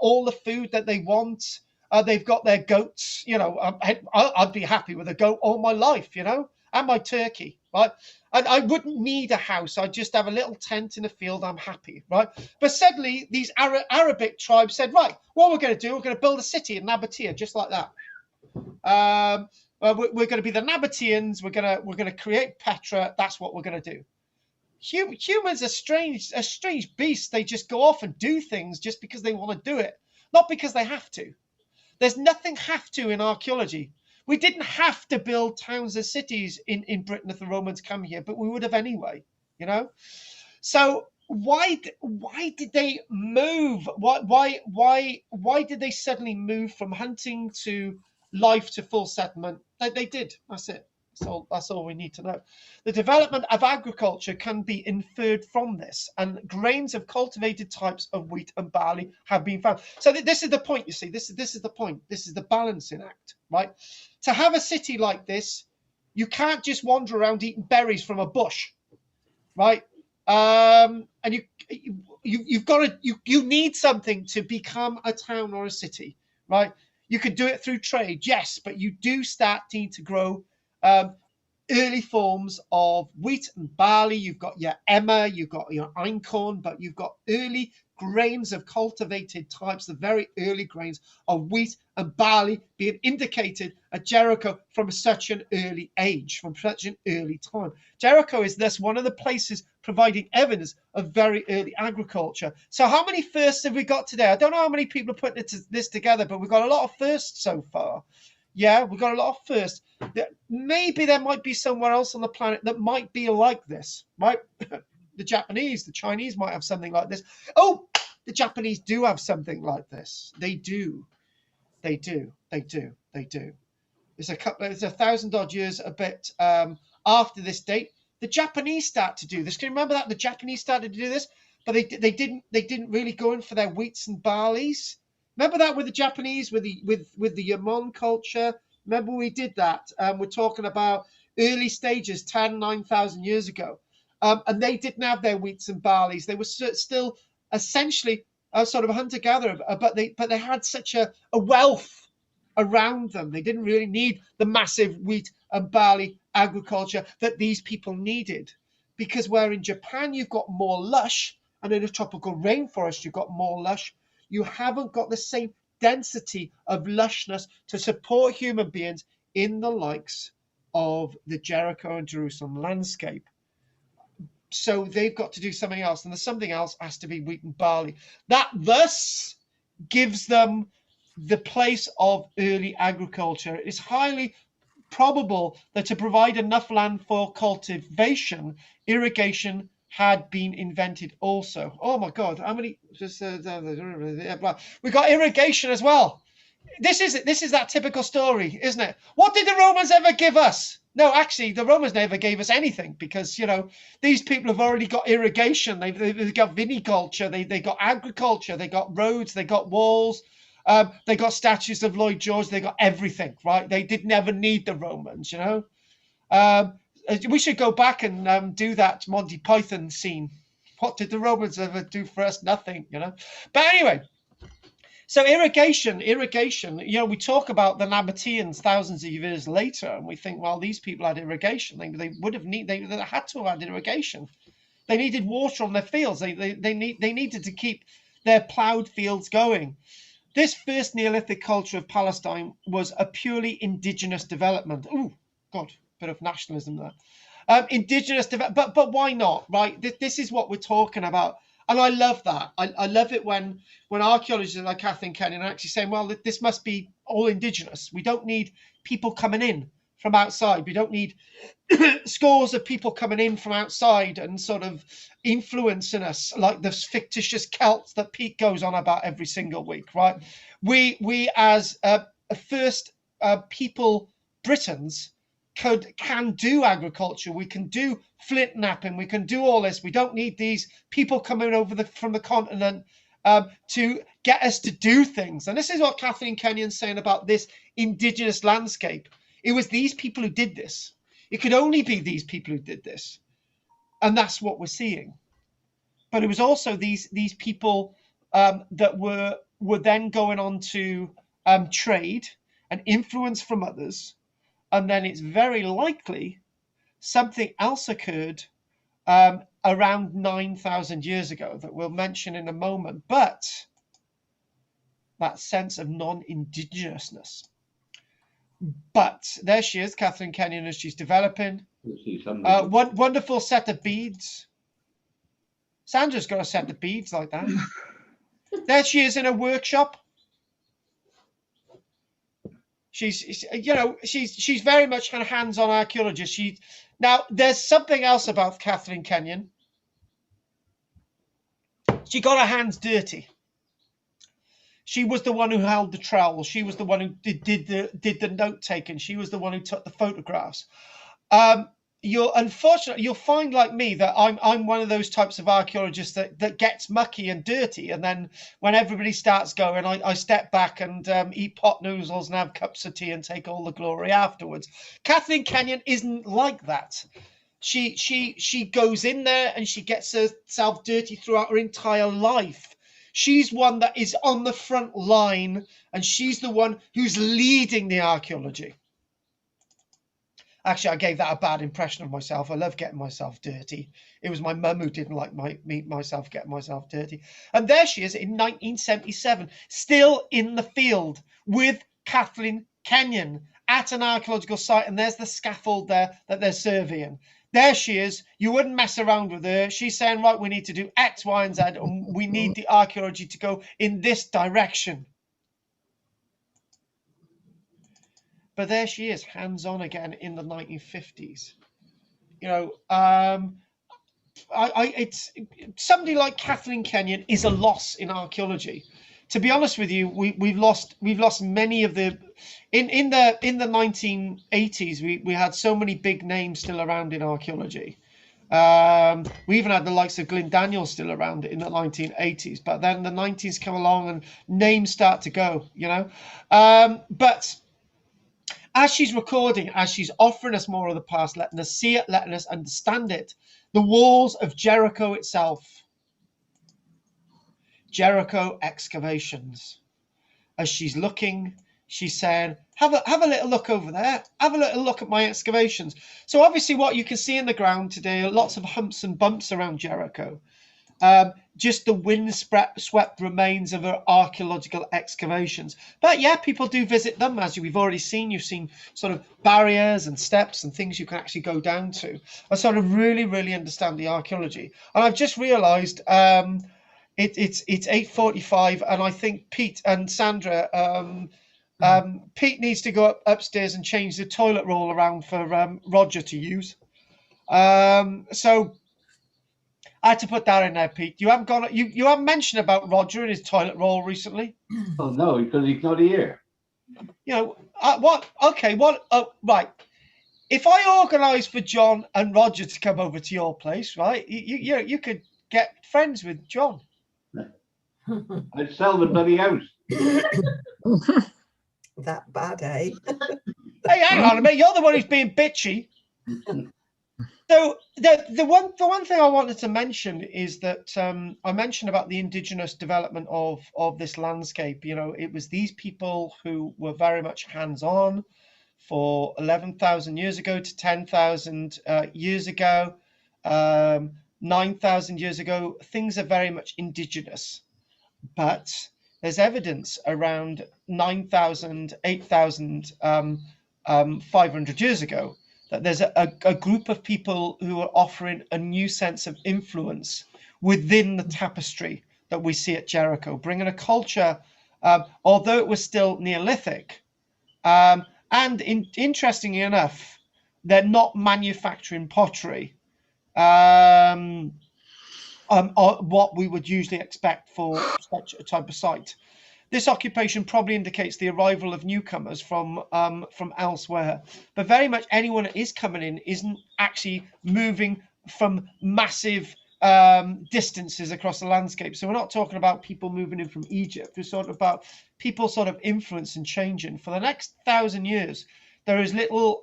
all the food that they want. They've got their goats. You know, I'd be happy with a goat all my life, you know, and my turkey, right? I wouldn't need a house. I'd just have a little tent in a field. I'm happy, right? But suddenly, these Arabic tribes said, right, what we're going to do, we're going to build a city in Nabatea, just like that. We're going to be the Nabateans. We're going to create Petra. That's what we're going to do. Humans are a strange beast. They just go off and do things just because they want to do it, not because they have to. There's nothing have to in archaeology. We didn't have to build towns and cities in Britain if the Romans come here, but we would have anyway, you know? So why did they move? Why did they suddenly move from hunting to life to full settlement? They did. That's it. That's all we need to know. The development of agriculture can be inferred from this, and grains of cultivated types of wheat and barley have been found. So this is the point, you see. This is the point. This is the balancing act, right? To have a city like this, you can't just wander around eating berries from a bush, right? And you've got to you need something to become a town or a city, right? You could do it through trade, yes, but you do start need to grow early forms of wheat and barley. You've got your emmer, you've got your einkorn, but you've got early grains of cultivated types, the very early grains of wheat and barley being indicated at Jericho from such an early age, from such an early time. Jericho is thus one of the places providing evidence of very early agriculture. So how many firsts have we got today? I don't know how many people are putting this together, but we've got a lot of firsts so far. Yeah, we've got a lot of firsts. Maybe there might be somewhere else on the planet that might be like this, right? The Japanese, the Chinese might have something like this. Oh, the Japanese do have something like this. They do. It's a 1,000 odd years a bit after this date. The Japanese start to do this. Can you remember that? The Japanese started to do this, but they didn't really go in for their wheats and barleys. Remember that with the Japanese, with the Yamon culture? Remember we did that? We're talking about early stages, 9,000 years ago. And they didn't have their wheats and barleys. They were still essentially a sort of hunter-gatherer, but they had such a wealth around them. They didn't really need the massive wheat and barley agriculture that these people needed. Because where in Japan you've got more lush, and in a tropical rainforest you've got more lush, you haven't got the same density of lushness to support human beings in the likes of the Jericho and Jerusalem landscape. So they've got to do something else, and the something else has to be wheat and barley. That thus gives them the place of early agriculture. It is highly probable that to provide enough land for cultivation, irrigation had been invented also. Oh my God, how many? We got irrigation as well. This is that typical story, isn't it? What did the Romans ever give us? No, actually, the Romans never gave us anything, because, you know, these people have already got irrigation. They've got viniculture. They got agriculture. They got roads. They got walls. They got statues of Lloyd George. They got everything, right? They did never need the Romans, you know. We should go back and do that Monty Python scene. What did the Romans ever do for us? Nothing, you know. But anyway, so irrigation, you know, we talk about the Nabateans thousands of years later, and we think, well, these people had irrigation. They would have they had to have had irrigation. They needed water on their fields. They needed to keep their plowed fields going. This first Neolithic culture of Palestine was a purely indigenous development. Oh, God, bit of nationalism there. Indigenous development, but why not, right? This is what we're talking about. And I love that. I love it when archaeologists like Kathleen Kenyon are actually saying, well, this must be all indigenous. We don't need people coming in from outside. We don't need scores of people coming in from outside and sort of influencing us like the fictitious Celts that Pete goes on about every single week, right? We as first people, Britons, can do agriculture. We can do flint knapping. We can do all this. We don't need these people coming over from the continent to get us to do things. And this is what Kathleen Kenyon's saying about this indigenous landscape. It was these people who did this. It could only be these people who did this. And that's what we're seeing. But it was also these people that were then going on to trade and influence from others. And then it's very likely something else occurred around 9,000 years ago that we'll mention in a moment. But that sense of non-indigenousness. But there she is, Kathleen Kenyon, as she's developing. Wonderful set of beads. Sandra's got a set of beads like that. There she is in a workshop. She's very much kind of hands-on archaeologist. Now there's something else about Kathleen Kenyon. She got her hands dirty. She was the one who held the trowel. She was the one who did the note taking. She was the one who took the photographs. You'll find, like me, that I'm one of those types of archaeologists that gets mucky and dirty, and then when everybody starts going, I step back and eat pot noodles and have cups of tea and take all the glory afterwards. Kathleen Kenyon isn't like that. She goes in there and she gets herself dirty throughout her entire life. She's one that is on the front line, and she's the one who's leading the archaeology. Actually, I gave that a bad impression of myself. I love getting myself dirty. It was my mum who didn't like myself getting myself dirty. And there she is in 1977, still in the field with Kathleen Kenyon at an archaeological site. And there's the scaffold there that they're surveying. There she is. You wouldn't mess around with her. She's saying, right, we need to do X, Y, and Z, and we need the archaeology to go in this direction. But there she is, hands-on again in the 1950s. You know, it's somebody like Kathleen Kenyon is a loss in archaeology. To be honest with you, we've lost many of the in the 1980s. We had so many big names still around in archaeology. We even had the likes of Glyn Daniels still around in the 1980s. But then the 90s come along and names start to go. You know, but as she's recording, as she's offering us more of the past, letting us see it, letting us understand it, the walls of Jericho itself. Jericho excavations. As she's looking, she's saying, have a little look over there. Have a little look at my excavations. So obviously what you can see in the ground today are lots of humps and bumps around Jericho. Just the wind-swept remains of her archaeological excavations. But yeah, people do visit them, as we've already seen. You've seen sort of barriers and steps and things you can actually go down to. I sort of really, really understand the archaeology. And I've just realised it's 8:45, and I think Pete and Sandra, Pete needs to go upstairs and change the toilet roll around for Roger to use. So I had to put that in there, Pete. You haven't mentioned about Roger and his toilet roll recently. Oh no, because he's not here. You know what? Okay, what? Right. If I organise for John and Roger to come over to your place, right? You could get friends with John. I'd sell the bloody house. That bad, eh? Hey, hang on a minute. You're the one who's being bitchy. So the one thing I wanted to mention is that I mentioned about the indigenous development of this landscape. You know, it was these people who were very much hands-on for 11,000 years ago to 10,000 years ago, 9,000 years ago. Things are very much indigenous, but there's evidence around 9,000, 8,500 years ago that there's a group of people who are offering a new sense of influence within the tapestry that we see at Jericho, bringing a culture, although it was still Neolithic, and interestingly enough, they're not manufacturing pottery, what we would usually expect for such a type of site. This occupation probably indicates the arrival of newcomers from elsewhere, but very much anyone that is coming in isn't actually moving from massive distances across the landscape. So we're not talking about people moving in from Egypt. We're sort of about people sort of influence and changing. For the next 1,000 years, there is little.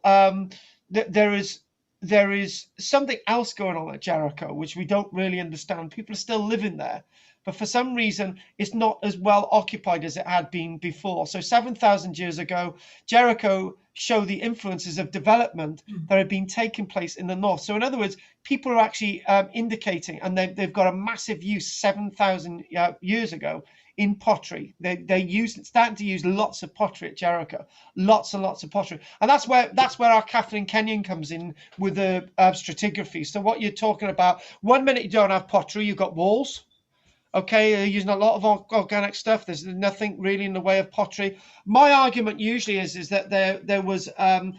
There is something else going on at Jericho, which we don't really understand. People are still living there, but for some reason, it's not as well occupied as it had been before. So 7,000 years ago, Jericho showed the influences of development that had been taking place in the north. So in other words, people are actually indicating, and they've got a massive use 7,000 years ago in pottery. They're starting to use lots of pottery at Jericho, lots and lots of pottery, and that's where our Kathleen Kenyon comes in with the stratigraphy. So what you're talking about, one minute you don't have pottery, you've got walls. Okay, they're using a lot of organic stuff. There's nothing really in the way of pottery. My argument usually is that there was a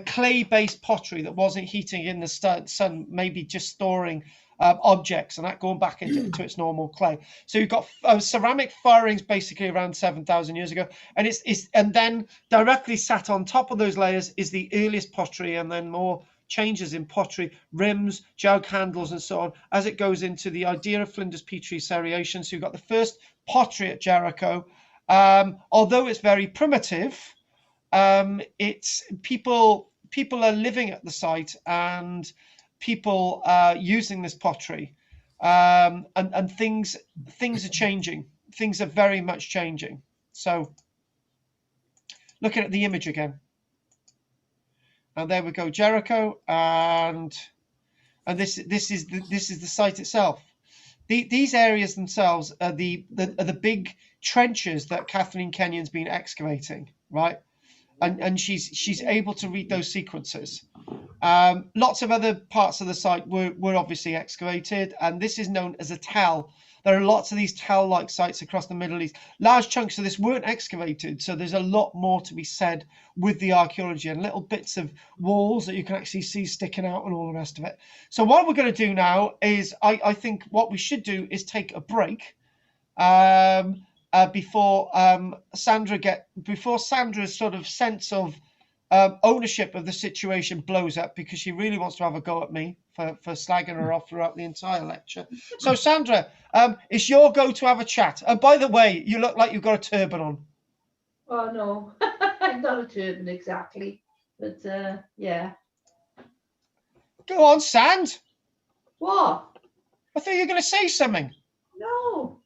clay-based pottery that wasn't heating in the sun, maybe just storing objects, and that going back into its normal clay. So you've got ceramic firings basically around 7,000 years ago, and and then directly sat on top of those layers is the earliest pottery, and then more changes in pottery, rims, jug handles, and so on, as it goes into the idea of Flinders Petrie seriation. So you've got the first pottery at Jericho. Although it's very primitive, it's people are living at the site, and people are using this pottery, and things are changing. Things are very much changing. So looking at the image again. And there we go, Jericho, and this is the site itself. These areas themselves are the big trenches that Kathleen Kenyon's been excavating, right? And she's able to read those sequences. Lots of other parts of the site were obviously excavated, and this is known as a tell. There are lots of these tell-like sites across the Middle East. Large chunks of this weren't excavated, so there's a lot more to be said with the archaeology, and little bits of walls that you can actually see sticking out and all the rest of it. So what we're going to do now is, I think what we should do is take a break before Sandra's sort of sense of ownership of the situation blows up, because she really wants to have a go at me for slagging her off throughout the entire lecture. So Sandra, it's your go to have a chat. And by the way, you look like you've got a turban on. Oh no, not a turban exactly, but yeah. Go on, Sand. What? I thought you were going to say something. No.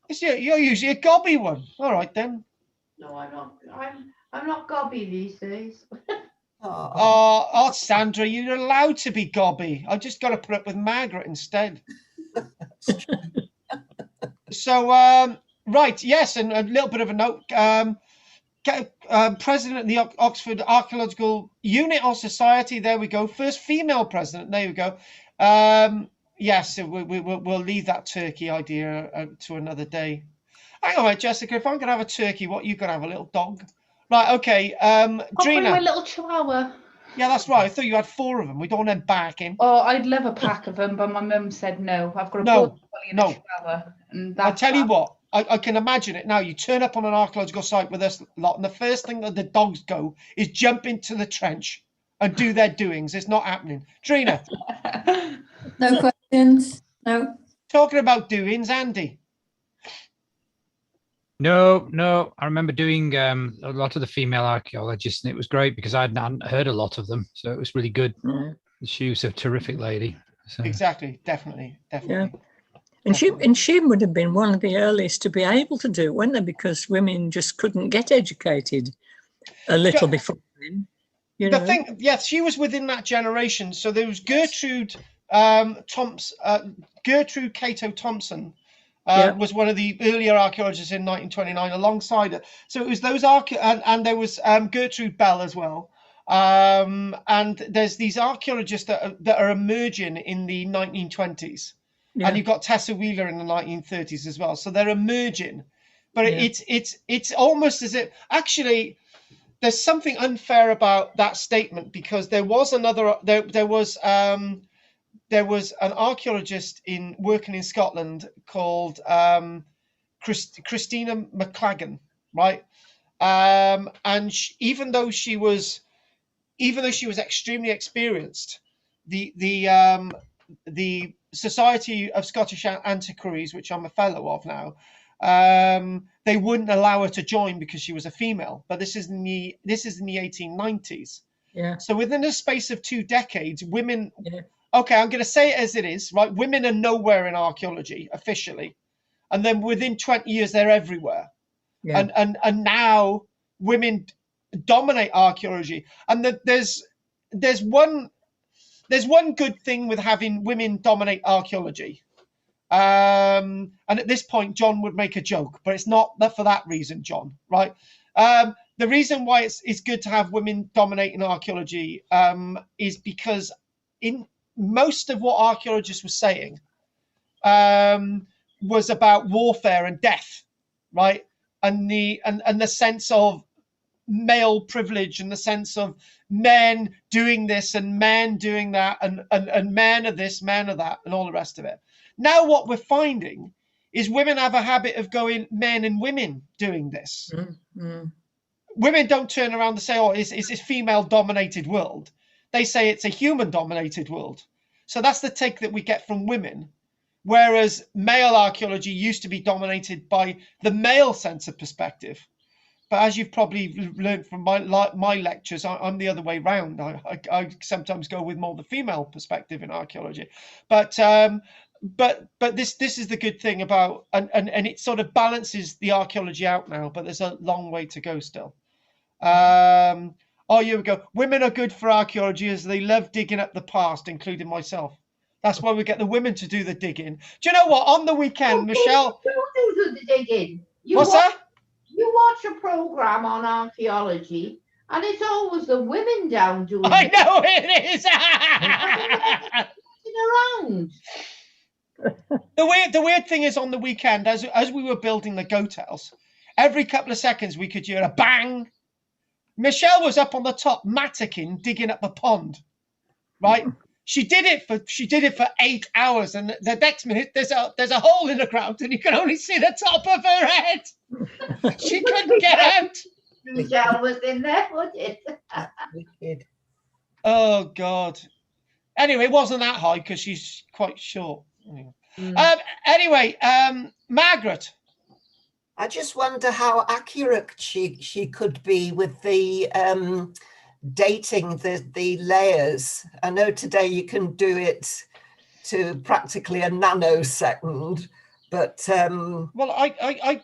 You're usually a gobby one. All right then. No, I'm not gobby these days. Oh, Sandra, you're allowed to be gobby. I just got to put up with Margaret instead. So, right, yes, and a little bit of a note. President of the Oxford Archaeological Unit or Society. There we go. First female president. There we go. Yes, we'll leave that turkey idea to another day. Hang on, Jessica. If I'm going to have a turkey, what you going to have? A little dog? Right, okay. I'll bring Drina. my little chihuahua. Yeah, that's right. I thought you had 4 of them. We don't want them barking. Oh, I'd love a pack of them, but my mum said no. I've got a border collie and a chihuahua. And I tell you what, I can imagine it now. You turn up on an archaeological site with us lot, and the first thing that the dogs go is jump into the trench and do their doings. It's not happening. Drina. No questions. No. Talking about doings, Andy. No. I remember doing a lot of the female archaeologists, and it was great because I hadn't heard a lot of them, so it was really good. Yeah. She was a terrific lady. So. Exactly, definitely. Yeah. And she would have been one of the earliest to be able to do it, weren't they? Because women just couldn't get educated a little before then. She was within that generation. So there was Gertrude Gertrude Cato Thompson was one of the earlier archaeologists in 1929 alongside her. So it was those and there was Gertrude Bell as well. And there's these archaeologists that are emerging in the 1920s. Yeah. And you've got Tessa Wheeler in the 1930s as well. So they're emerging. But it's almost as if actually there's something unfair about that statement, because there was another there was an archaeologist working in Scotland called Christina McLagan, right? And even though she was extremely experienced, the Society of Scottish Antiquaries, which I'm a fellow of now, they wouldn't allow her to join because she was a female. But this is in the 1890s. Yeah. So within a space of 2 decades, women. Yeah. Okay, I'm going to say it as it is, right? Women are nowhere in archaeology officially, and then within 20 years they're everywhere. Yeah. And now women dominate archaeology, and there's one good thing with having women dominate archaeology. And at this point, John would make a joke, but it's not for that reason, John, right? The reason why it's good to have women dominating archaeology is because in most of what archaeologists were saying was about warfare and death, right? And the sense of male privilege, and the sense of men doing this and men doing that, and men are this, men are that, and all the rest of it. Now what we're finding is women have a habit of going men and women doing this. Mm-hmm. Women don't turn around and say, oh, it's a female-dominated world. They say it's a human-dominated world. So that's the take that we get from women. Whereas male archaeology used to be dominated by the male sense of perspective. But as you've probably learned from my lectures, I'm the other way round. I sometimes go with more the female perspective in archaeology. But this is the good thing about, and it sort of balances the archaeology out now, but there's a long way to go still. Here we go. Women are good for archaeology as they love digging up the past, including myself. That's why we get the women to do the digging. Do you know what? On the weekend, Michelle... You do the digging. What's that? You watch a program on archaeology, and it's always the women down doing it. I know it is. Around. The weird thing is, on the weekend, as we were building the goat house, every couple of seconds we could hear a bang. Michelle was up on the top matticking, digging up a pond, right? She did it for 8 hours, and the next minute there's a hole in the ground, and you can only see the top of her head. She couldn't get out. Michelle was in there, wasn't it? Oh God. Anyway, it wasn't that high because she's quite short. Anyway, Margaret. I just wonder how accurate she could be with the dating the layers. I know today you can do it to practically a nanosecond, but well, I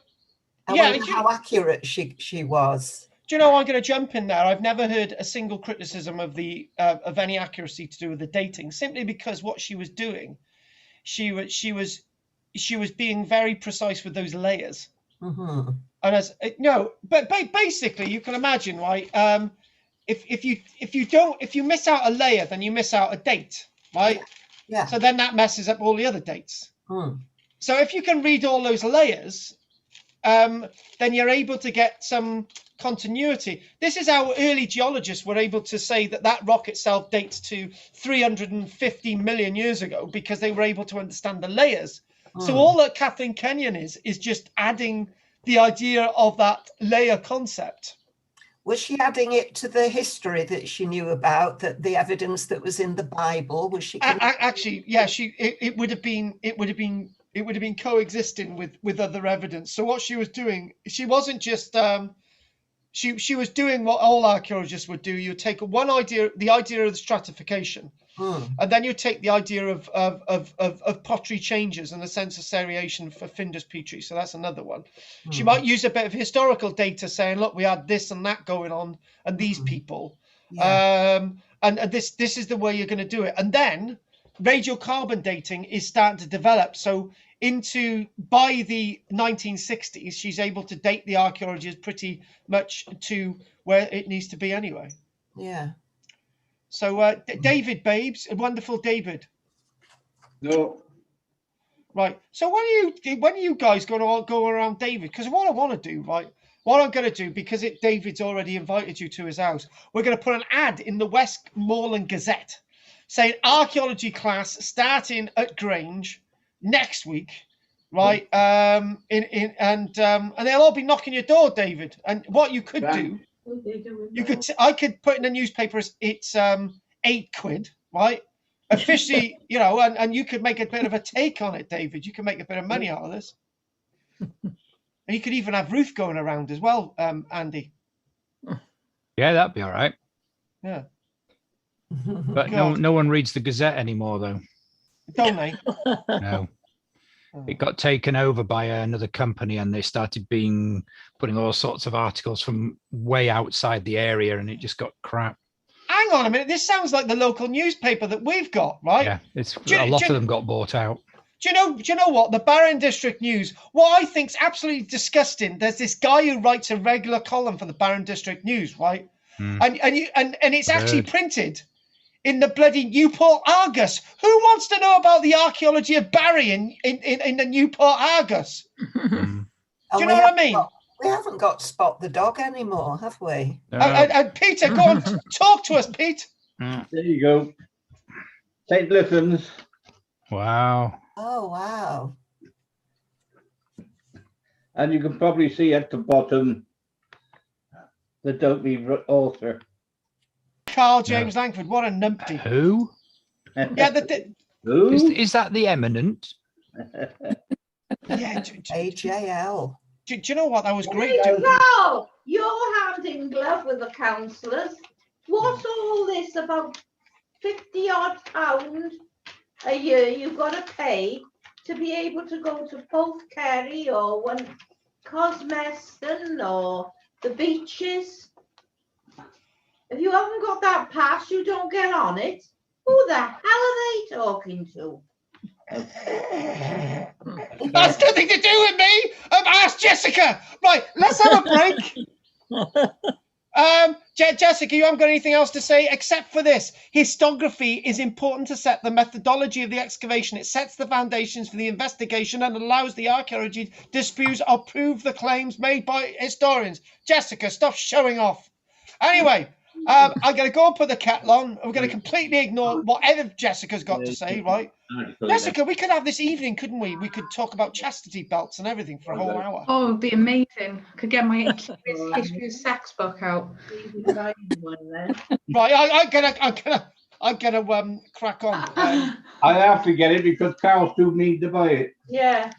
wonder how accurate she was. Do you know, I'm going to jump in there. I've never heard a single criticism of of any accuracy to do with the dating, simply because what she was doing, she was being very precise with those layers. Mm-hmm. And but basically you can imagine, right? If you miss out a layer, then you miss out a date, right? Yeah. So then that messes up all the other dates. So if you can read all those layers, then you're able to get some continuity. This is how early geologists were able to say that rock itself dates to 350 million years ago, because they were able to understand the layers. So all that Kathleen Kenyon is just adding the idea of that layer concept. Was she adding it to the history that she knew about, that the evidence that was in the Bible? Was she? Actually, yeah. It would have been it would have been coexisting with other evidence. So what she was doing, she wasn't just she was doing what all archaeologists would do. You take one idea, the idea of the stratification, and then you take the idea of pottery changes and the census seriation for Findus Petrie. So that's another one. She might use a bit of historical data saying, look, we had this and that going on, and these people. Yeah. And this is the way you're going to do it. And then radiocarbon dating is starting to develop. So by the 1960s, she's able to date the archaeology pretty much to where it needs to be anyway. Yeah. So David, babes, wonderful David. No. Right. So when are you guys going to go around David? Because what I want to do, right? What I'm going to do, because David's already invited you to his house, we're going to put an ad in the Westmoreland Gazette saying archaeology class starting at Grange next week, right? And they'll all be knocking your door, David. And what you could do, I could put in the newspaper it's £8, right? Officially, and you could make a bit of a take on it, David. You can make a bit of money out of this. And you could even have Ruth going around as well, Andy. Yeah, that'd be all right. Yeah. But no one reads the Gazette anymore, though. Don't they? No. It got taken over by another company, and they started putting all sorts of articles from way outside the area, and it just got crap. Hang on a minute. This sounds like the local newspaper that we've got, right? Yeah, a lot of them got bought out. Do you know what? The Barron District News, what I think's absolutely disgusting, there's this guy who writes a regular column for the Barron District News, right? And it's actually printed in the bloody Newport Argus. Who wants to know about the archaeology of Barry in the Newport Argus? Do you know what I mean? We haven't got Spot the dog anymore, have we? And Peter, go on, talk to us, Pete. There you go. St. Lithens. Wow. Oh, wow. And you can probably see at the bottom the Dopey author. Karl-James Langford, what a numpty. Who? Yeah, Who? Is that the eminent? Yeah. AJL. Do you know what? That was great. No, you're hand in glove with the councillors. What's all this about 50 odd pound a year you've got to pay to be able to go to both Kerry or Cosmeston or the beaches? If you haven't got that pass, you don't get on it. Who the hell are they talking to? That's nothing to do with me. Ask Jessica. Right, let's have a break. Jessica, you haven't got anything else to say except for this. Histography is important to set the methodology of the excavation. It sets the foundations for the investigation and allows the archaeology to dispute or prove the claims made by historians. Jessica, stop showing off. Anyway, I'm going to go and put the kettle on. We're going to completely ignore whatever Jessica's got to say, right? Jessica, we could have this evening, couldn't we? We could talk about chastity belts and everything for a whole hour. Oh, it'd be amazing. Could get my history of sex book out. Right, I'm gonna crack on. I have to get it because Carl still needs to buy it. yeah.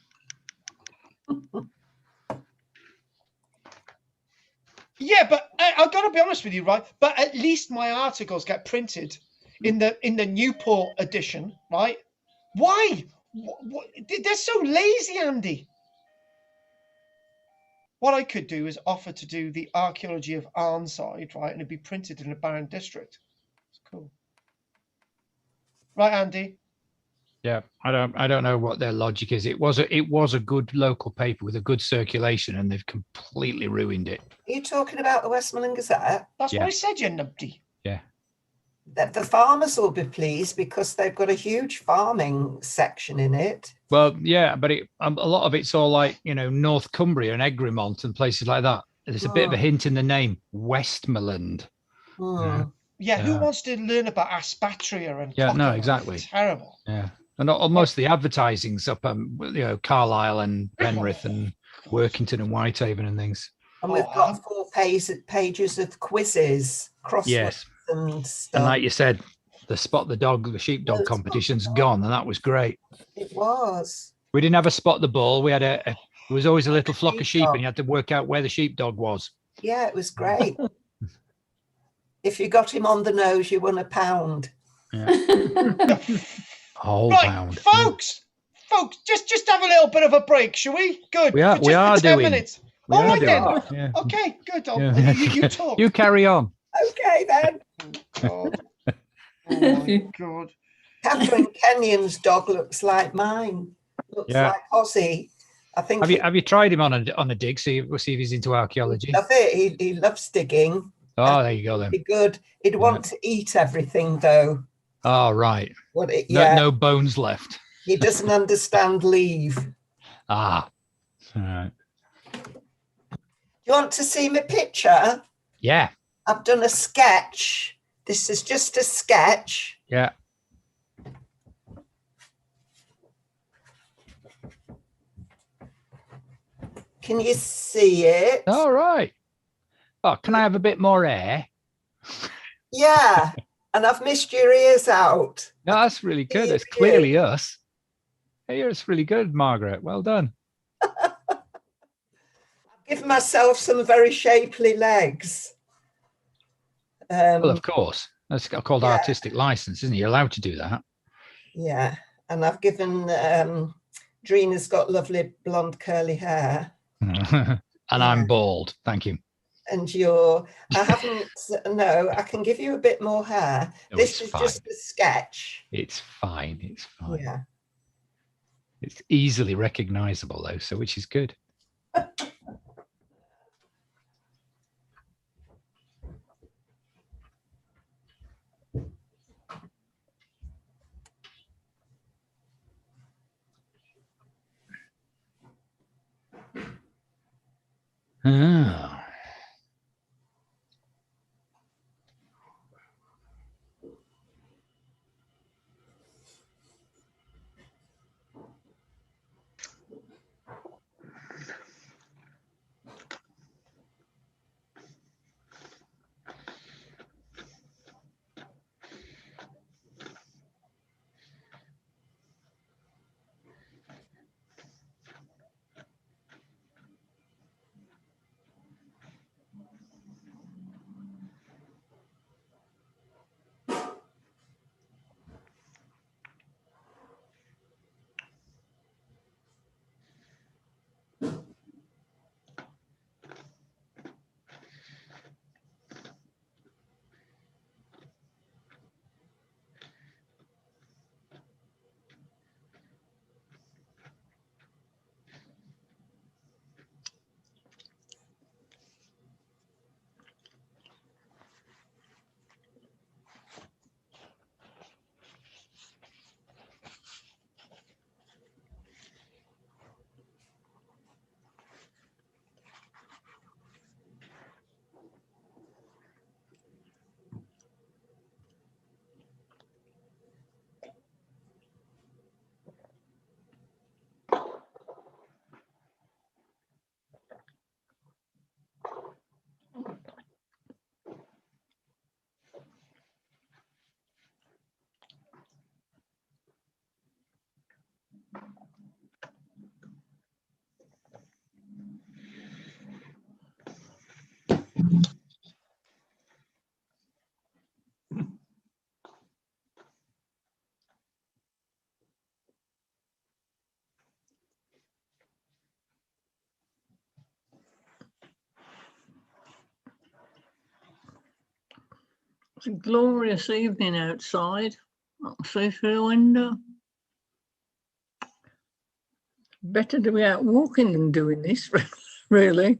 Yeah, but I've got to be honest with you, right? But at least my articles get printed in the Newport edition, right? Why? They're so lazy, Andy. What I could do is offer to do the archaeology of Arnside, right? And it'd be printed in the Barron District. It's cool. Right, Andy? Yeah, I don't know what their logic is. It was a good local paper with a good circulation, and they've completely ruined it. Are you talking about the Westmoreland Gazette? That's what I said, you numpty. Yeah. The farmers will be pleased because they've got a huge farming section in it. Well, yeah, but a lot of it's all like, North Cumbria and Egremont and places like that. There's a bit of a hint in the name, Westmoreland. Yeah, who wants to learn about Aspatria and no, exactly. It's terrible. Yeah. And almost the advertising's up, Carlisle and Penrith and Workington and Whitehaven and things. And we've got 4 pages of quizzes, crosswords and stuff. And like you said, the sheepdog competition's gone, and that was great. It was. We didn't have a spot the ball. We had there was always a little flock of sheep, Sheepdog. and you had to work out where the sheepdog was. Yeah, it was great. If you got him on the nose, you won £1. Whole Right, pound. folks, just have a little bit of a break, shall we? Good. We are- For we just are for 10 doing. minutes. We All are right doing. then. Yeah. Okay, good. Yeah. You talk. You carry on. Okay, then. God. Oh my God. Catherine Kenyon's dog looks like mine. Looks Yeah. like Ozzy. I think Have you tried him on a dig? We'll see if he's into archaeology. love it. He loves digging. Oh, there you go then. Be good. He'd want to eat everything though. Oh, right. Yeah. No bones left. He doesn't understand leave. Ah. All right. You want to see my picture? Yeah. I've done a sketch. This is just a sketch. Yeah. Can you see it? All right. Oh, can I have a bit more air? Yeah. And I've missed your ears out. No, that's really good. It's clearly us. Hey, it's really good, Margaret. Well done. Give myself some very shapely legs. Well, of course. That's called artistic license, isn't it? You're allowed to do that. Yeah. And I've given Drina's got lovely blonde curly hair. And I'm bald. Thank you. And I haven't, no, I can give you a bit more hair. No, this is fine. just a sketch. It's fine. It's fine. Yeah. It's easily recognizable though, so which is good. Ah. It's a glorious evening outside. I can see through the window. Better to be out walking than doing this, really.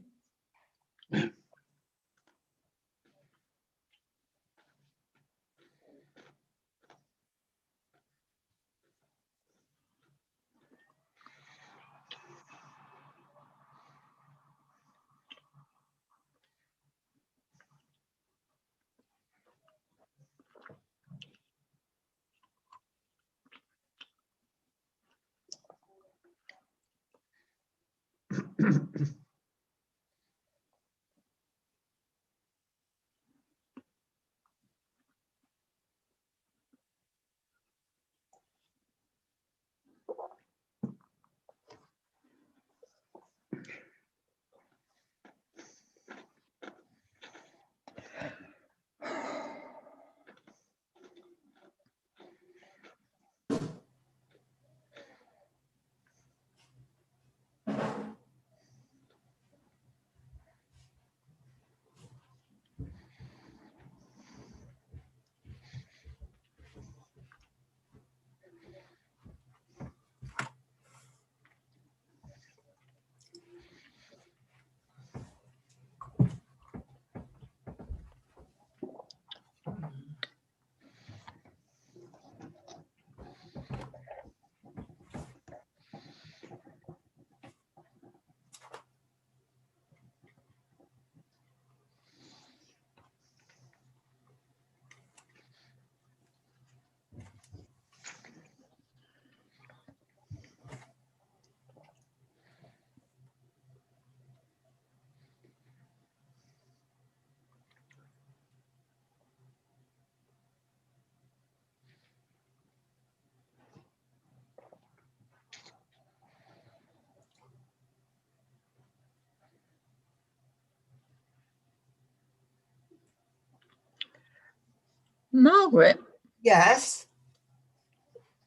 Margaret, Yes.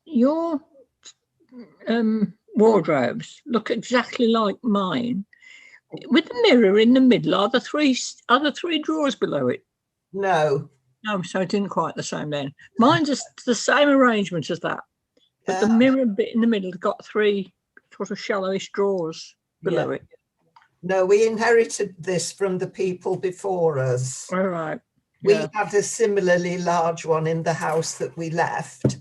your wardrobes look exactly like mine. With the mirror in the middle, are the three drawers below it? No. No, so it didn't quite the same then. Mine's just the same arrangement as that, but the mirror bit in the middle got 3 sort of shallowish drawers below it. No, we inherited this from the people before us. All right. We Yeah. had a similarly large one in the house that we left,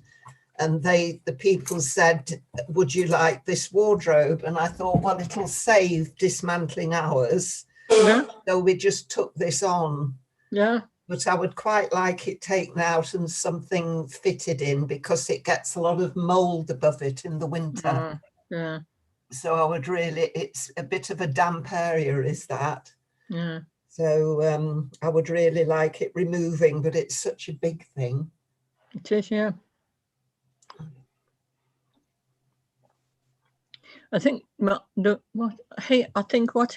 and the people said, would you like this wardrobe? And I thought, well, it'll save dismantling hours. Yeah. So we just took this on. Yeah. But I would quite like it taken out and something fitted in, because it gets a lot of mold above it in the winter. Yeah. So I would really, it's a bit of a damp area, is that? Yeah. So I would really like it removing, but it's such a big thing. It is, yeah. I think what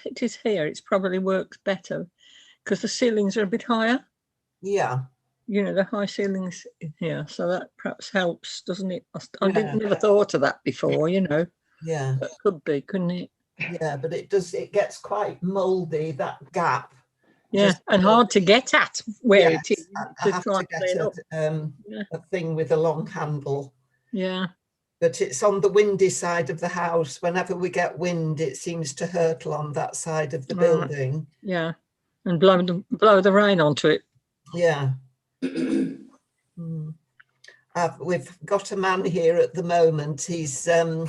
it is here, it probably works better because the ceilings are a bit higher. Yeah. You know, the high ceilings in here, so that perhaps helps, doesn't it? I never thought of that before, you know. Yeah. That could be, couldn't it? Yeah, but it gets quite mouldy, that gap. Yeah, and hard to get at where it is. I have to get a thing with a long handle. Yeah. But it's on the windy side of the house. Whenever we get wind, it seems to hurtle on that side of the building. Yeah, and blow the rain onto it. Yeah. We've got a man here at the moment. He's seeing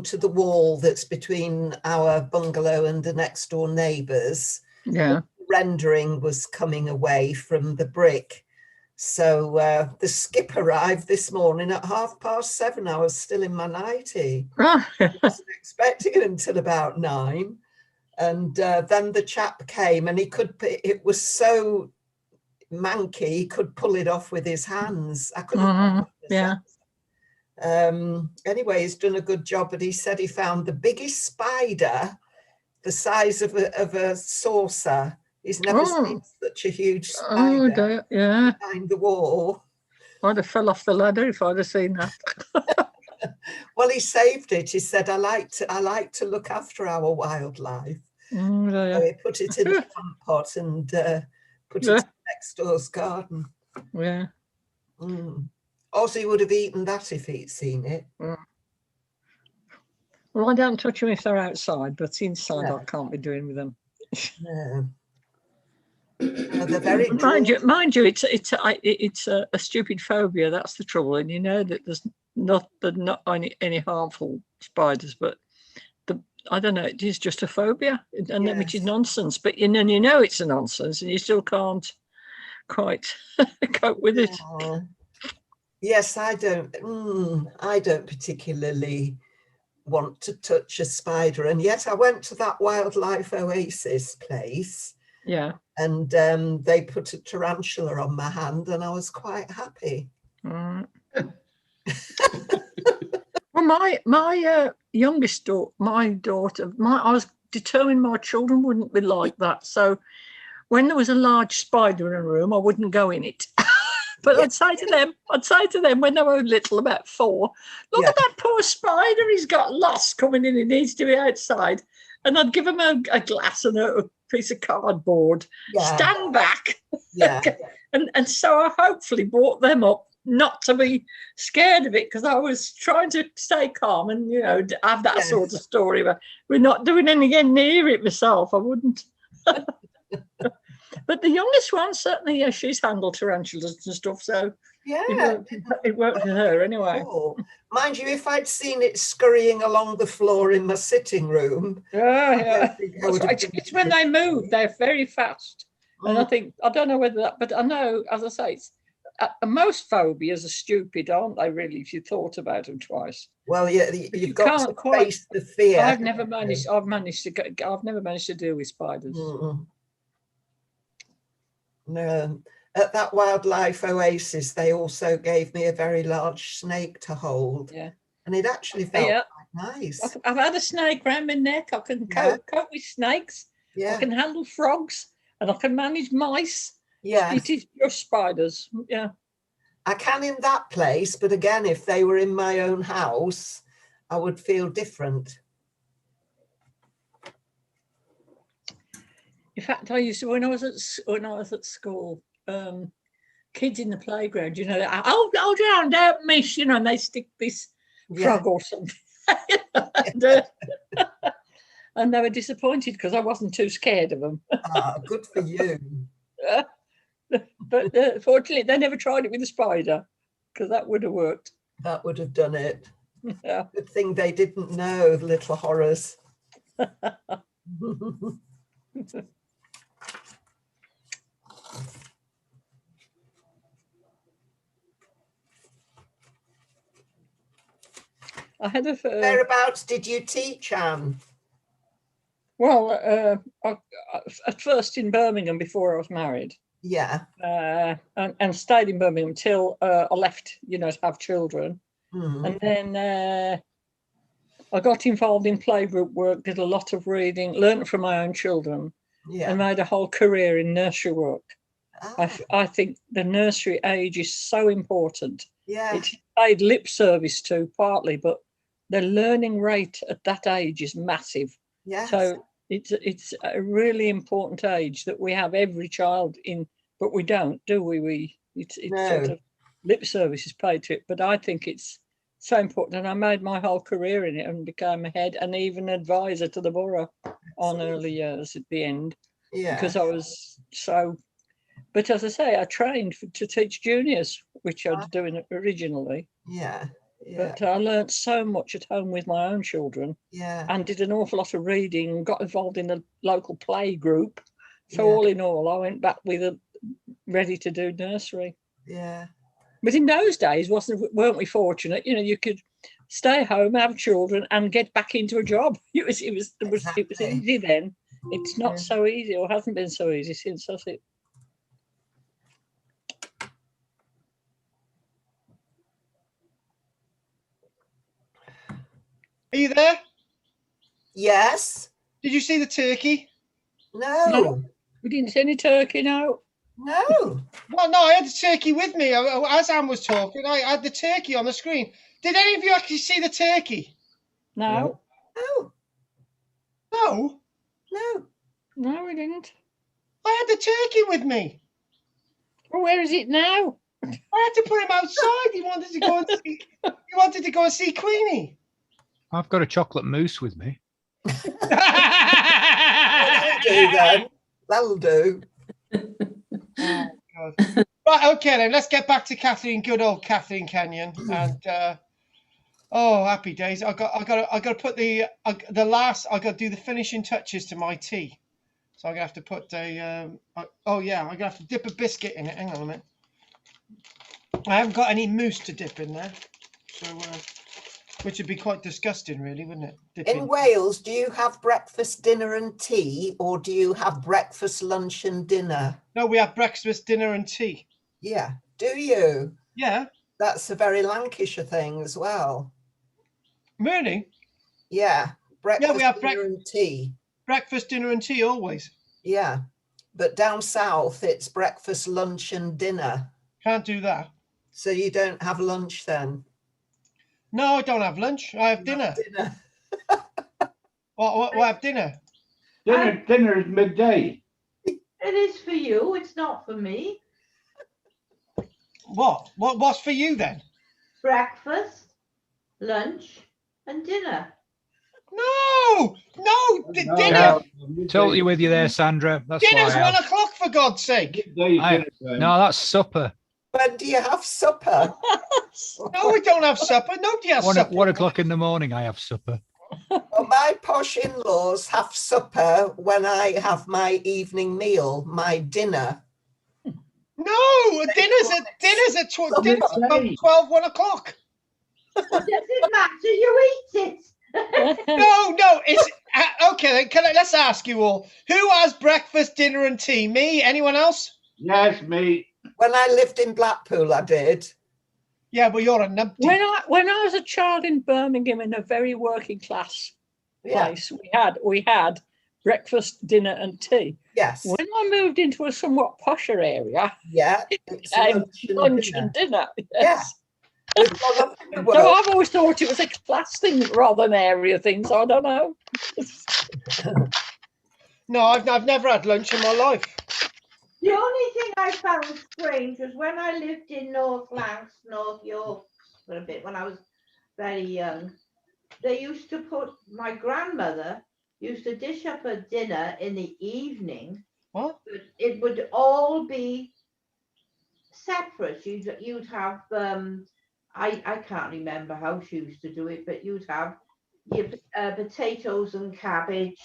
to the wall that's between our bungalow and the next door neighbours. Yeah. The rendering was coming away from the brick. So the skip arrived this morning at 7:30. I was still in my nightie. I wasn't expecting it until about 9. And then the chap came, and it was so manky, he could pull it off with his hands. I couldn't. Yeah. Anyway, he's done a good job, but he said he found the biggest spider, the size of a saucer. He's never seen such a huge spider behind the wall. I'd have fell off the ladder if I'd have seen that. Well, he saved it. He said, I like to look after our wildlife. So he put it in a plant pot and put it in next door's garden. Yeah. Also, he would have eaten that if he'd seen it. Well, I don't touch them if they're outside, but inside I can't be doing with them. No. They're very mind you, it's a stupid phobia. That's the trouble, and you know that there's not any harmful spiders, but I don't know. It is just a phobia, and which is nonsense. But you know it's a nonsense, and you still can't quite cope with it. Yes, I don't particularly want to touch a spider, and yet I went to that wildlife oasis place. Yeah. And they put a tarantula on my hand, and I was quite happy. Well, my youngest daughter, I was determined my children wouldn't be like that. So when there was a large spider in a room, I wouldn't go in it. But I'd say to them when they were little, about 4, look at that poor spider. He's got lost coming in. He needs to be outside. And I'd give him a glass and a piece of cardboard. Stand back. And so I hopefully brought them up not to be scared of it, because I was trying to stay calm and, you know, have that sort of story. But we're not doing anything near it myself. I wouldn't. But the youngest one, certainly, she's handled tarantulas and stuff. So it worked for her anyway. Oh. Mind you, if I'd seen it scurrying along the floor in my sitting room. It's when they move, they're very fast. And I don't know whether that, but I know, as I say, most phobias are stupid, aren't they, really, if you thought about them twice? Well, yeah, you've got to face the fear. I've never managed to deal with spiders. No. At that wildlife oasis, they also gave me a very large snake to hold. Yeah. And it actually felt quite nice. I've had a snake round my neck. I can cope with snakes. Yeah. I can handle frogs, and I can manage mice. Yeah, It is just spiders. Yeah. I can in that place, but again, if they were in my own house, I would feel different. In fact, I used to when I was at school, kids in the playground, you know, hold down, don't miss, you know, and they stick this Yeah. frog or something. And they were disappointed because I wasn't too scared of them. Ah, good for you. But fortunately, they never tried it with a spider because that would have worked. That would have done it. Yeah. Good thing they didn't know, the little horrors. I had a Whereabouts did you teach, Anne? well, at first in Birmingham before I was married, Yeah. and stayed in Birmingham until I left, you know, to have children. Mm. And then I got involved in playgroup work, did a lot of reading, learned from my own children, Yeah. and made a whole career in nursery work. Ah, I think the nursery age is so important. yeah. It's paid lip service to partly, but the learning rate at that age is massive. Yes. So it's a really important age that we have every child in, but we don't, do we? It's No. sort of lip service is paid to it, but I think it's so important. And I made my whole career in it and became a head and even advisor to the borough on early years at the end, Yeah. because I was so. But as I say, I trained to teach juniors, which I was doing originally. Yeah. Yeah. But I learnt so much at home with my own children Yeah. and did an awful lot of reading, got involved in a local play group. So Yeah. all in all, I went back with ready to do nursery. Yeah. But in those days, weren't we fortunate? You know, you could stay home, have children, and get back into a job. It was Exactly. easy then. It's not Yeah. so easy, or hasn't been so easy since, has it? Are you there? Yes. Did you see the turkey? No. We didn't see any turkey, no. No. Well, no, I had the turkey with me. As Anne was talking, I had the turkey on the screen. Did any of you actually see the turkey? No, No. No, No. no, we didn't. I had the turkey with me. Well, where is it now? I had to put him outside. He wanted to go and see. He wanted to go and see Queenie. I've got a chocolate mousse with me. That'll do then. That'll do. Oh, God. Right, okay then. Let's get back to Kathleen. Good old Kathleen Kenyon. And oh, happy days. I got to put the last. I got to do the finishing touches to my tea. So I'm gonna have to put a. Oh yeah, I'm gonna have to dip a biscuit in it. Hang on a minute. I haven't got any mousse to dip in there, so which would be quite disgusting, really, wouldn't it? In Wales, do you have breakfast, dinner and tea, or do you have breakfast, lunch and dinner? No, we have breakfast, dinner and tea. Yeah. Do you? Yeah. That's a very Lancashire thing as well. Really? Yeah. Breakfast, we have dinner and tea. Breakfast, dinner and tea always. Yeah. But down south, it's breakfast, lunch and dinner. Can't do that. So you don't have lunch then? No, I don't have lunch. I have dinner. Dinner. What have dinner? Dinner is midday. It is for you, it's not for me. What's for you then? Breakfast, lunch and dinner. No, dinner. Yeah. Totally with you there, Sandra. That's Dinner's why I 1 have- o'clock, for God's sake. Midday I- dinner time. No, that's supper. When do you have supper? No, we don't have supper. Nobody has supper. 1 o'clock in the morning, I have supper. Well, my posh in-laws have supper when I have my evening meal, my dinner. No, dinner's at 12, 1 o'clock. Does it matter? You eat it. No, it's okay. Then let's ask you all: who has breakfast, dinner, and tea? Me? Anyone else? Yes, me. When I lived in Blackpool, I did. Yeah, but you're a numpty. When I was a child in Birmingham in a very working class Yeah. place, we had breakfast, dinner, and tea. Yes. When I moved into a somewhat posher area, Yeah. it It's became lunch dinner. and dinner. Yeah. Yes. We've gone up in the So world. I've always thought it was a class thing rather than area thing. So I don't know. No, I've never had lunch in my life. The only thing I found strange was when I lived in North Lancs, North York, for a bit when I was very young. They used to my grandmother used to dish up a dinner in the evening. What? But it would all be separate. You'd have I can't remember how she used to do it, but you'd have your potatoes and cabbage,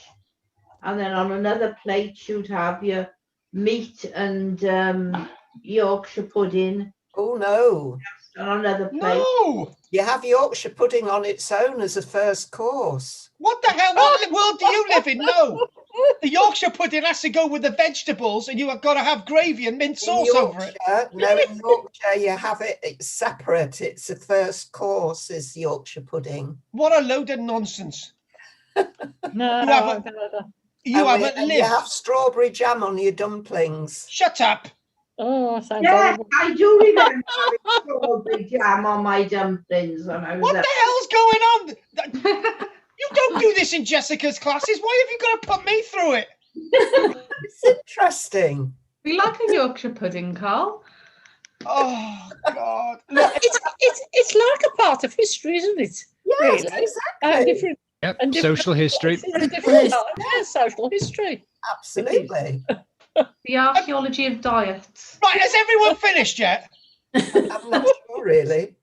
and then on another plate you'd have your meat and Yorkshire pudding. Oh no. On another plate. No! You have Yorkshire pudding on its own as a first course. What the hell? What world do you live in? No. The Yorkshire pudding has to go with the vegetables, and you have got to have gravy and mint sauce over it. No, in Yorkshire you have it's separate. It's a first course is Yorkshire pudding. What a load of nonsense. No, You haven't, you haven't and lived. you have strawberry jam on your dumplings. Shut up. Oh, sounds Yes, horrible. I do remember having strawberry jam on my dumplings when I was What up. the hell's going on? You don't do this in Jessica's classes. Why have you got to put me through it? It's interesting. We like a Yorkshire pudding, Carl. Oh, God. Look, It's like a part of history, isn't it? Yes, Really? exactly. Different Yep. and different Social history. different Yes. times. Yeah, social history. Absolutely. The archaeology of diets. right, has everyone finished yet? I'm not sure really.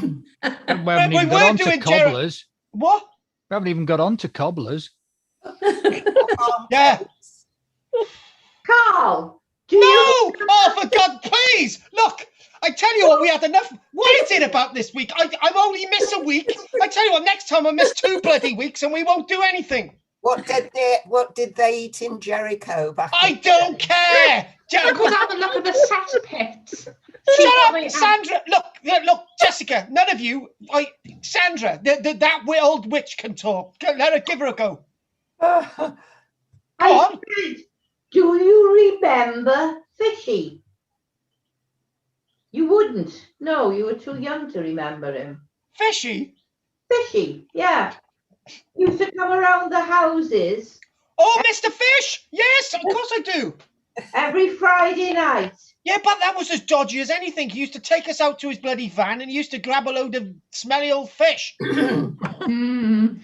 We haven't We even were got on to doing Jericho. cobblers. What? We haven't even got on to cobblers. Yeah. Carl, do you No! Oh, for God, please! Look, I tell you what, we had enough. What is it about this week? I only miss a week. I tell you what, next time I miss 2 bloody weeks and we won't do anything. What did they eat in Jericho back? I in the don't day? care. I could have a look at the cess pits. Shut up, Sandra. Look, Jessica, none of you. Sandra, that old witch can talk. Let her give her a go. Go on. said, do you remember Fishy? You wouldn't. No, you were too young to remember him. Fishy? Fishy, yeah. Used to come around the houses Oh, Mr. Fish? Yes, of course I do. every Friday night. Yeah, but that was as dodgy as anything. He used to take us out to his bloody van and he used to grab a load of smelly old fish. Mm.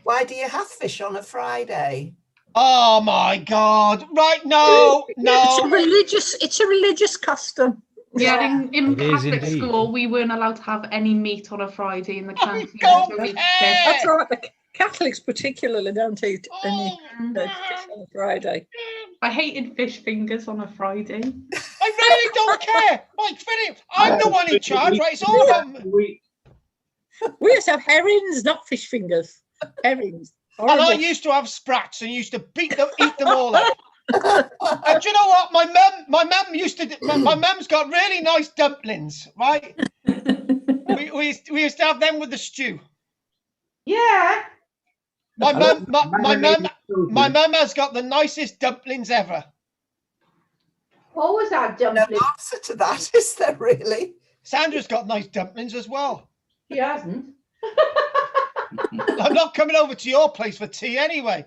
Why do you have fish on a Friday? Oh, my God. Right, no. It's a religious custom. Yeah, in It is Catholic indeed. school, we weren't allowed to have any meat on a Friday in the canteen. don't It was only care. fish. That's right. The Catholics particularly don't eat any Oh, fish on a Friday. I hated fish fingers on a Friday. I really don't care. Like, Philip, I'm the one in charge, right? It's all about me. We used to have herrings, not fish fingers. Herrings. And I Horrible. used to have sprats and used to eat them all up. And do you know what? My mum used to. My mum's got really nice dumplings, right? we used to have them with the stew. Yeah. My mum has got the nicest dumplings ever. What was that No dumpling? answer to that, is there really? Sandra's got nice dumplings as well. She hasn't. I'm not coming over to your place for tea anyway.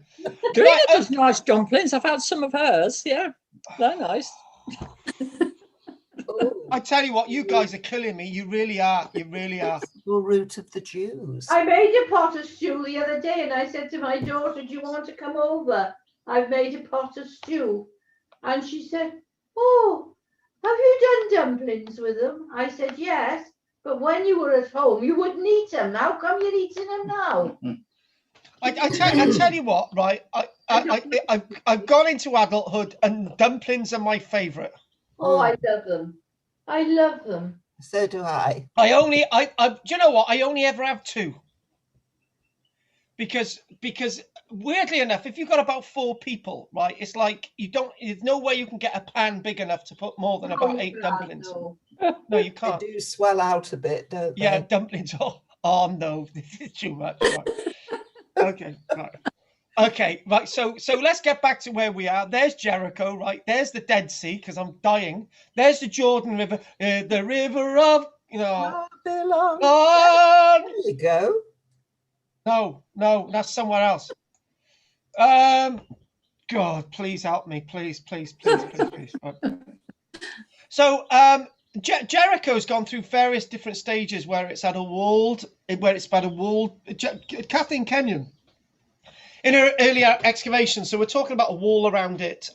Drina does nice dumplings. I've had some of hers. Yeah, they're nice. I tell you what, you guys are killing me. You really are. You really are. The root of the Jews. I made a pot of stew the other day and I said to my daughter, do you want to come over? I've made a pot of stew. And she said, oh, have you done dumplings with them? I said, yes, but when you were at home, you wouldn't eat them. How come you're eating them now? I tell you what, right? I've gone into adulthood and dumplings are my favourite. Oh, I love them. I love them. So do I. Do you know what? I only ever have 2. Because weirdly enough, if you've got about 4 people, right, it's like there's no way you can get a pan big enough to put more than about 8 dumplings. No. No, you They can't. do swell out a bit, don't they? Yeah, dumplings. Oh no, this is too much. Right. Okay, right. Okay, right. So let's get back to where we are. There's Jericho, right? There's the Dead Sea, because I'm dying. There's the Jordan River, the river of, Babylon. God. There you go. No, that's somewhere else. God, please help me, please. Right. So Jericho's gone through various different stages where it's had a walled, Kathleen Kenyon, in her earlier excavations. So we're talking about a wall around it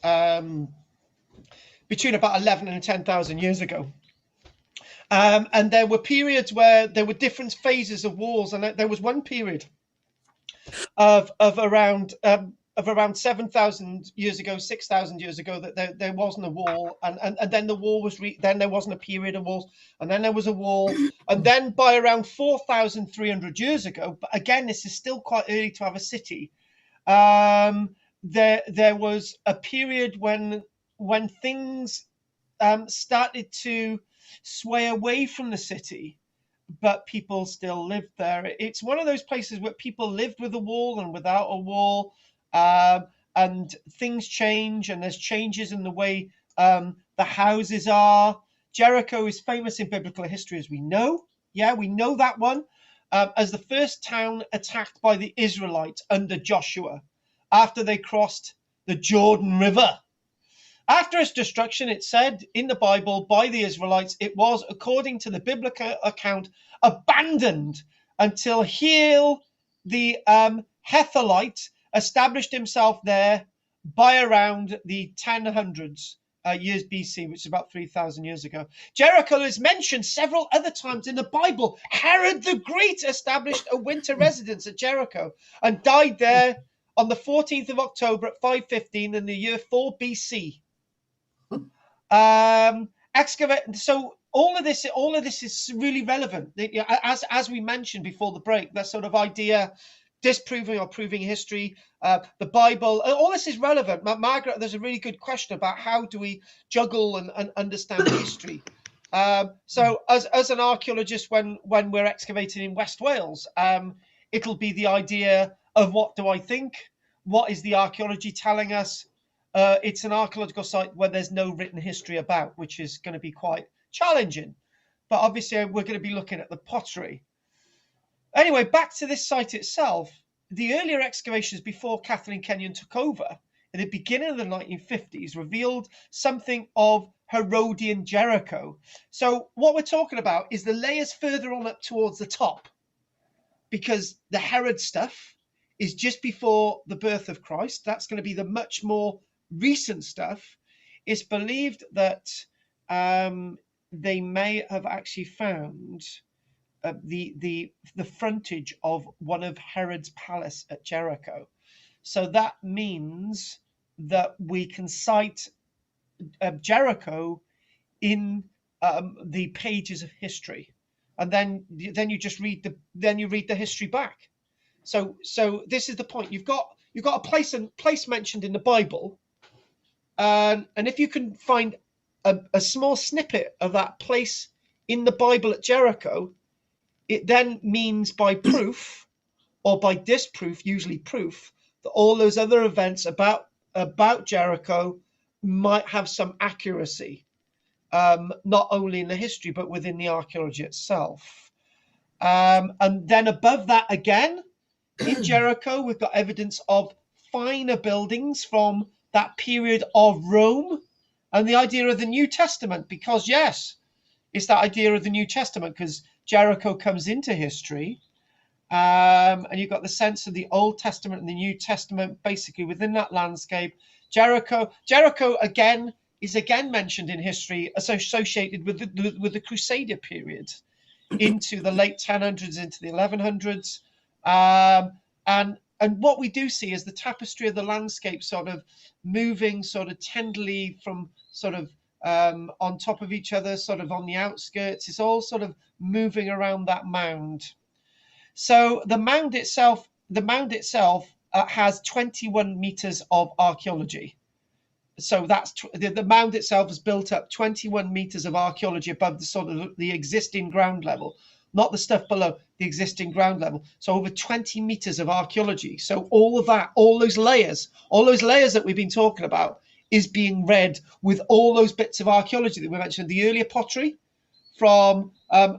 between about 11 and 10,000 years ago. And there were periods where there were different phases of walls, and there was one period of around 7,000 years ago, 6,000 years ago, that there wasn't a wall, and then the wall was then there wasn't a period of walls, and then there was a wall, and then by around 4,300 years ago, but again, this is still quite early to have a city. There was a period when things started to sway away from the city, but people still lived there. It's one of those places where people lived with a wall and without a wall, and things change, and there's changes in the way the houses are. Jericho is famous in biblical history, as we know. Yeah, we know that one, as the first town attacked by the Israelites under Joshua after they crossed the Jordan River. After its destruction, it said in the Bible by the Israelites, it was, according to the biblical account, abandoned until Hiel the Hethelite established himself there by around the 1000s years BC, which is about 3,000 years ago. Jericho is mentioned several other times in the Bible. Herod the Great established a winter residence at Jericho and died there on the 14th of October at 515 in the year 4 BC. So all of this is really relevant. As we mentioned before the break, that sort of idea, disproving or proving history, the Bible, all this is relevant. Margaret, there's a really good question about how do we juggle and understand history. So as an archaeologist, when we're excavating in West Wales, it'll be the idea of what do I think? What is the archaeology telling us? It's an archaeological site where there's no written history about, which is going to be quite challenging. But obviously, we're going to be looking at the pottery. Anyway, back to this site itself. The earlier excavations before Kathleen Kenyon took over, at the beginning of the 1950s, revealed something of Herodian Jericho. So what we're talking about is the layers further on up towards the top, because the Herod stuff is just before the birth of Christ. That's going to be the much more recent stuff. It's believed that they may have actually found the frontage of one of Herod's palace at Jericho. So that means that we can cite Jericho in the pages of history, and then you just read the history back. So this is the point. You've got a place mentioned in the Bible. And if you can find a small snippet of that place in the Bible at Jericho, it then means by proof or by disproof, usually proof, that all those other events about Jericho might have some accuracy, not only in the history, but within the archaeology itself. And then above that again, in Jericho, we've got evidence of finer buildings from that period of Rome, and the idea of the New Testament, because yes, it's that idea of the New Testament, because Jericho comes into history, and you've got the sense of the Old Testament and the New Testament basically within that landscape. Jericho again is mentioned in history, associated with the Crusader period into the late 1000s, into the 1100s, and what we do see is the tapestry of the landscape sort of moving sort of tenderly from sort of on top of each other, sort of on the outskirts. It's all sort of moving around that mound. So the mound itself has 21 meters of archaeology. So that's the mound itself is built up 21 meters of archaeology above the sort of the existing ground level. not the stuff below, the existing ground level. So over 20 meters of archaeology. So all of that, all those layers that we've been talking about is being read with all those bits of archaeology that we mentioned. The earlier pottery from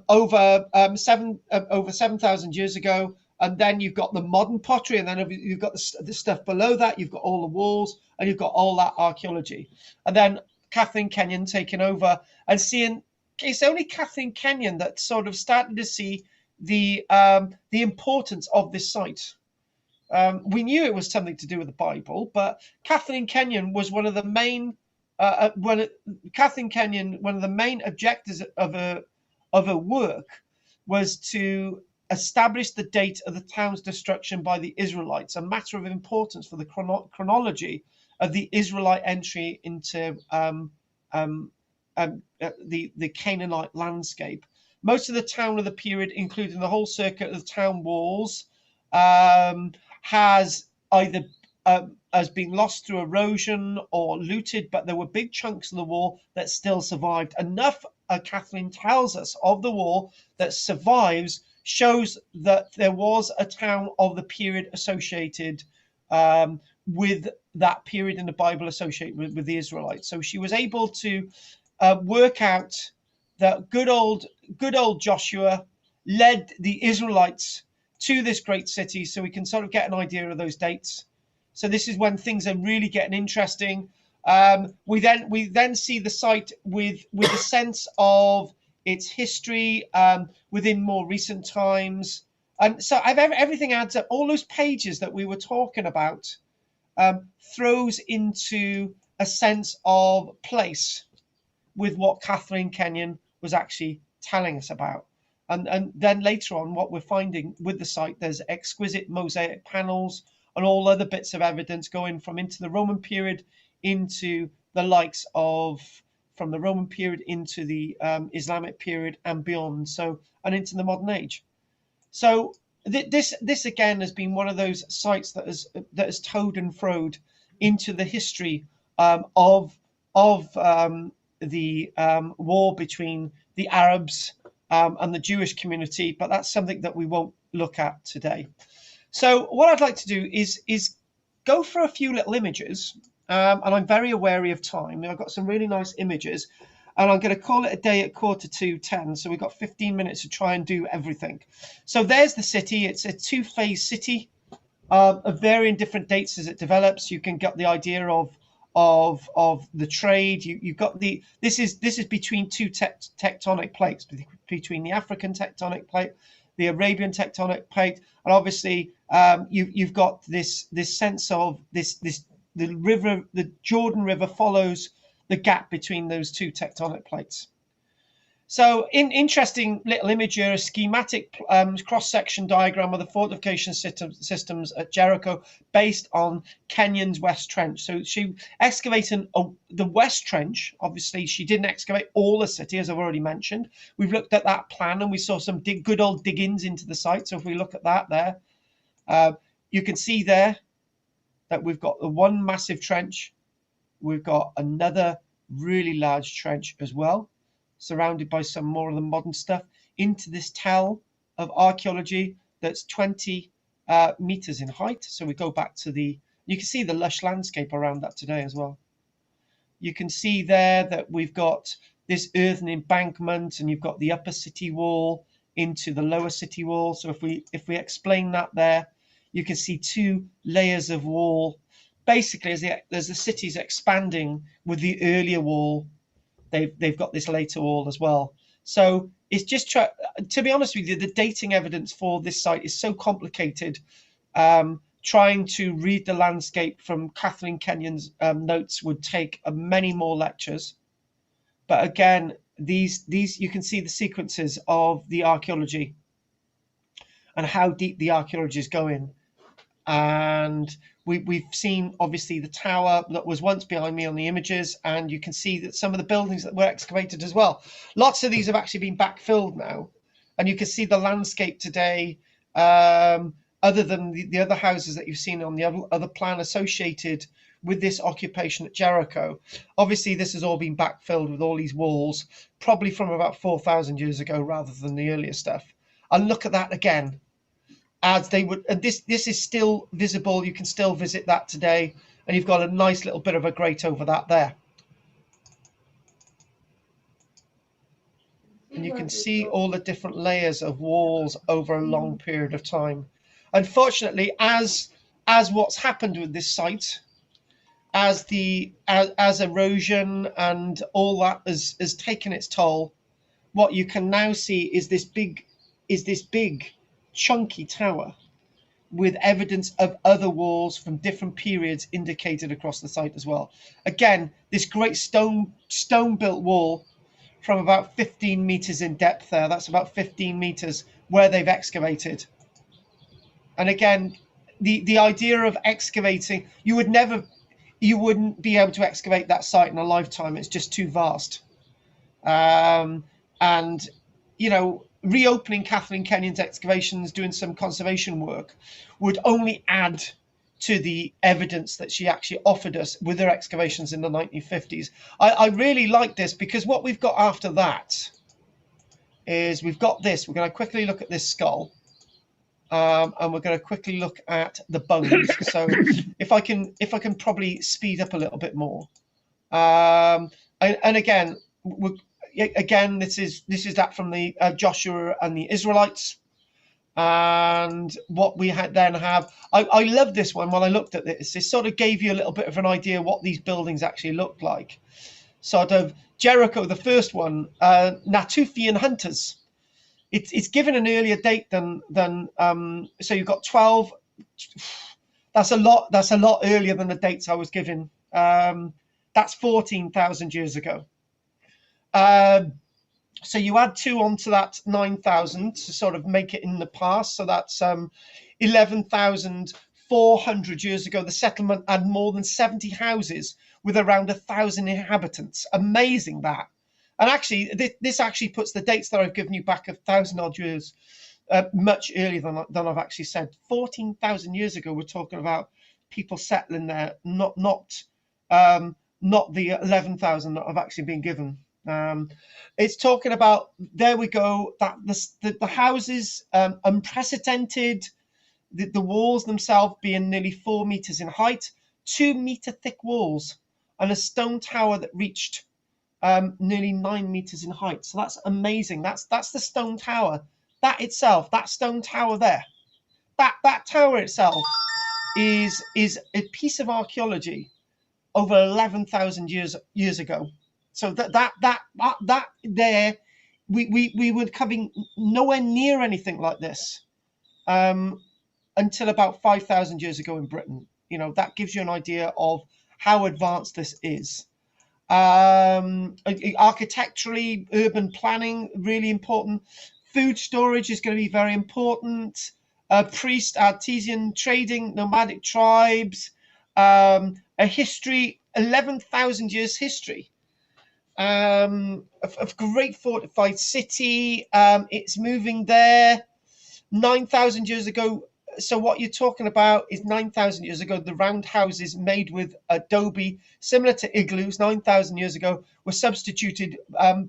over 7,000 years ago, and then you've got the modern pottery, and then you've got the stuff below that. You've got all the walls, and you've got all that archaeology. And then Kathleen Kenyon taking over and seeing. It's only Kathleen Kenyon that's sort of starting to see the importance of this site. We knew it was something to do with the Bible, but Kathleen Kenyon was one of the main. Kathleen Kenyon, one of the main objectives of her work was to establish the date of the town's destruction by the Israelites, a matter of importance for the chronology of the Israelite entry into the Canaanite landscape. Most of the town of the period, including the whole circuit of the town walls, has either has been lost through erosion or looted, but there were big chunks of the wall that still survived. Enough, Kathleen tells us, of the wall that survives shows that there was a town of the period associated with that period in the Bible associated with the Israelites. So she was able to work out that good old Joshua led the Israelites to this great city, so we can sort of get an idea of those dates. So this is when things are really getting interesting. We then see the site with a sense of its history within more recent times, and so everything adds up. All those pages that we were talking about throws into a sense of place with what Kathleen Kenyon was actually telling us about. And then later on, what we're finding with the site, there's exquisite mosaic panels and all other bits of evidence going from into the Roman period into the likes of, from the Roman period into the Islamic period and beyond, so, and into the modern age. So this again has been one of those sites that has toed and froed into the history of the war between the Arabs and the Jewish community, but that's something that we won't look at today. So what I'd like to do is go for a few little images, and I'm very wary of time. I've got some really nice images, and I'm going to call it a day at 10:45. So we've got 15 minutes to try and do everything. So there's the city. It's a two-phase city of varying different dates as it develops. You can get the idea of the trade. You've got this is between two tectonic plates, between the African tectonic plate, the Arabian tectonic plate, and obviously you've got this sense of the river, the Jordan River follows the gap between those two tectonic plates. So interesting little image here, a schematic cross-section diagram of the fortification systems at Jericho based on Kenyon's West Trench. So she excavated the West Trench. Obviously, she didn't excavate all the city, as I've already mentioned. We've looked at that plan and we saw some good old diggings into the site. So if we look at that there, you can see there that we've got the one massive trench. We've got another really large trench as well, surrounded by some more of the modern stuff, into this tell of archaeology that's 20 meters in height. So we go back to you can see the lush landscape around that today as well. You can see there that we've got this earthen embankment, and you've got the upper city wall into the lower city wall. So if we explain that there, you can see two layers of wall. Basically, as the city's expanding with the earlier wall, they've got this later wall as well. So it's just to be honest with you, the dating evidence for this site is so complicated. Trying to read the landscape from Kathleen Kenyon's notes would take many more lectures. But again, these you can see the sequences of the archaeology and how deep the archaeology is going. And we've seen obviously the tower that was once behind me on the images, and you can see that some of the buildings that were excavated as well. Lots of these have actually been backfilled now, and you can see the landscape today, other than the other houses that you've seen on the other plan associated with this occupation at Jericho. Obviously this has all been backfilled with all these walls, probably from about 4,000 years ago rather than the earlier stuff. and look at that again, as they would. And this is still visible. You can still visit that today, and you've got a nice little bit of a grate over that there. And you can see all the different layers of walls over a long period of time. Unfortunately, as what's happened with this site, as erosion and all that has taken its toll, what you can now see is this big chunky tower with evidence of other walls from different periods indicated across the site as well. Again, this great stone built wall from about 15 meters in depth there. That's about 15 meters where they've excavated. And again, the idea of excavating, you wouldn't be able to excavate that site in a lifetime. It's just too vast. And, you know, reopening Kathleen Kenyon's excavations, doing some conservation work, would only add to the evidence that she actually offered us with her excavations in the 1950s. I really like this, because what we've got after that is we've got this. We're going to quickly look at this skull, and we're going to quickly look at the bones. So if I can probably speed up a little bit more. And again, this is that from the Joshua and the Israelites. And what we then have, I love this one. When I looked at this, it sort of gave you a little bit of an idea what these buildings actually looked like. Sort of Jericho, the first one, Natufian hunters. It's given an earlier date than so you've got 12. That's a lot earlier than the dates I was given. That's 14,000 years ago. So you add 2 onto that 9,000 to sort of make it in the past. So that's 11,400 years ago. The settlement had more than 70 houses with around 1,000 inhabitants. Amazing that. And actually, this actually puts the dates that I've given you back 1,000 odd years, much earlier than I've actually said. 14,000 years ago, we're talking about people settling there, not the 11,000 that have actually been given. It's talking about, there we go, that the houses, unprecedented, the walls themselves being nearly 4 meters in height, 2 meter thick walls, and a stone tower that reached nearly 9 meters in height. So that's amazing. That's the stone tower. That itself, that stone tower there, that tower itself is a piece of archaeology over 11,000 years ago. So that there, we were coming nowhere near anything like this until about 5,000 years ago in Britain. You know, that gives you an idea of how advanced this is. Architecturally, urban planning, really important. Food storage is going to be very important. Priest, artisan trading, nomadic tribes, a history, 11,000 years history. A great fortified city. It's moving there 9,000 years ago. So what you're talking about is 9,000 years ago, the round houses made with adobe, similar to igloos, 9,000 years ago, were substituted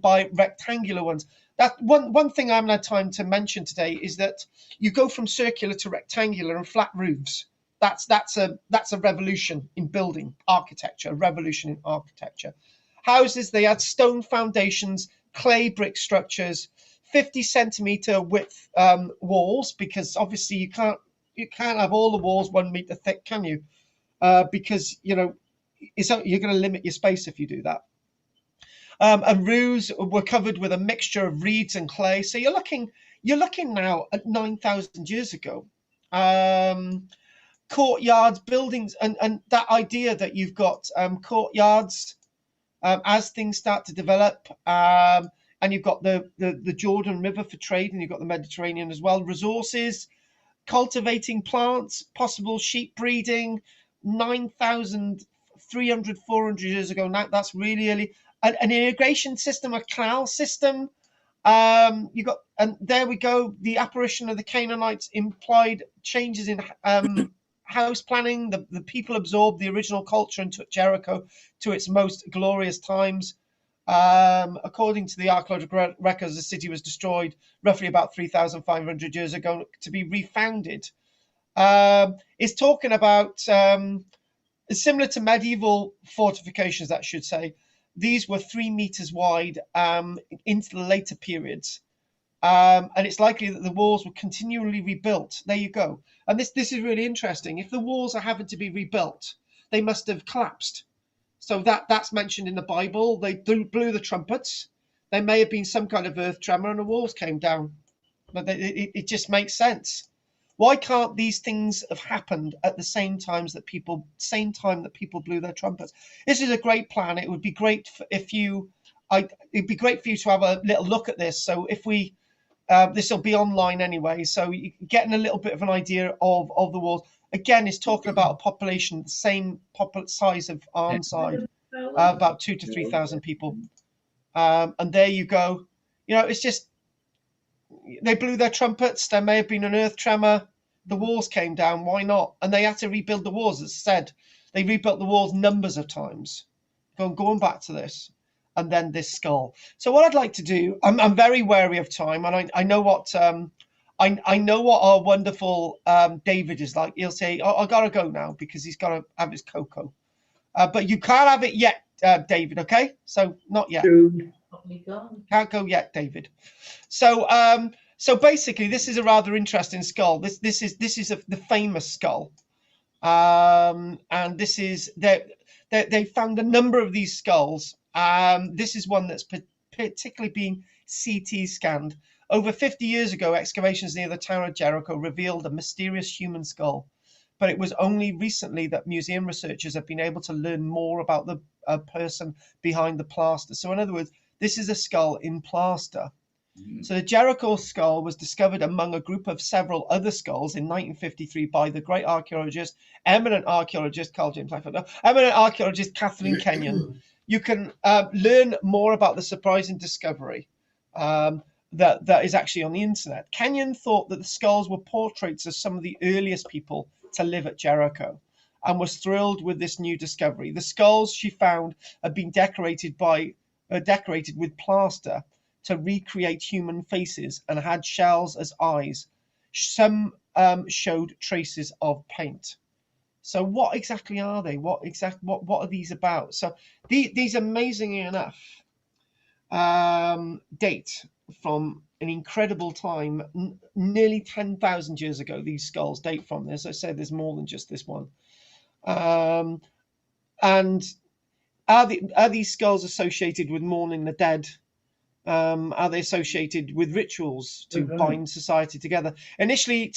by rectangular ones. That one thing I haven't had time to mention today is that you go from circular to rectangular and flat roofs. That's a revolution in building architecture, a revolution in architecture. Houses, they had stone foundations, clay brick structures, 50 centimeter width walls, because obviously you can't have all the walls 1 meter thick, can you? Because you know you're going to limit your space if you do that. And roofs were covered with a mixture of reeds and clay. So you're looking now at 9,000 years ago. Courtyards, buildings, and that idea that you've got courtyards as things start to develop. And you've got the Jordan River for trade, and you've got the Mediterranean as well. Resources, cultivating plants, possible sheep breeding, 9,300, 400 years ago. Now that's really early. An irrigation system, a canal system. You got, and there we go. The apparition of the Canaanites implied changes in house planning. The people absorbed the original culture and took Jericho to its most glorious times. According to the archaeological records, the city was destroyed roughly about 3,500 years ago to be refounded. It's talking about, similar to medieval fortifications, that should say. These were 3 meters wide into the later periods. And it's likely that the walls were continually rebuilt. There you go. And this is really interesting. If the walls are having to be rebuilt, they must have collapsed. So that's mentioned in the Bible. They blew the trumpets. There may have been some kind of earth tremor and the walls came down. But it just makes sense. Why can't these things have happened at the same time that people blew their trumpets? This is a great plan. It would be great it'd be great for you to have a little look at this. So if we, this will be online anyway. So you're getting a little bit of an idea of the walls. Again, it's talking about a population the same size of Arnside, about 2,000 to 3,000 people. And there you go. You know, it's just, they blew their trumpets. There may have been an earth tremor. The walls came down. Why not? And they had to rebuild the walls. As I said, they rebuilt the walls numbers of times. Going back to this, and then this skull. So what I'd like to do, I'm very wary of time, and I know what I know what our wonderful David is like. He'll say, "Oh, I gotta go now because he's gotta have his cocoa." But you can't have it yet, David. Okay, so not yet. Can't go yet, David. So so basically, this is a rather interesting skull. This is the famous skull, and this is they found a number of these skulls. This is one that's particularly being CT scanned. Over 50 years ago, excavations near the town of Jericho revealed a mysterious human skull, but it was only recently that museum researchers have been able to learn more about the person behind the plaster. So in other words, this is a skull in plaster. So the Jericho skull was discovered among a group of several other skulls in 1953 by the great archaeologist, eminent archaeologist karl-james, eminent archaeologist Kathleen Kenyon. You can learn more about the surprising discovery that is actually on the internet. Kenyon thought that the skulls were portraits of some of the earliest people to live at Jericho, and was thrilled with this new discovery. The skulls she found had been decorated with plaster to recreate human faces and had shells as eyes. Some showed traces of paint. So what exactly are they? What are these about? So these amazingly enough date from an incredible time, nearly 10,000 years ago. These skulls date from. As I said, there's more than just this one. And are these skulls associated with mourning the dead? Are they associated with rituals to bind society together? Initially,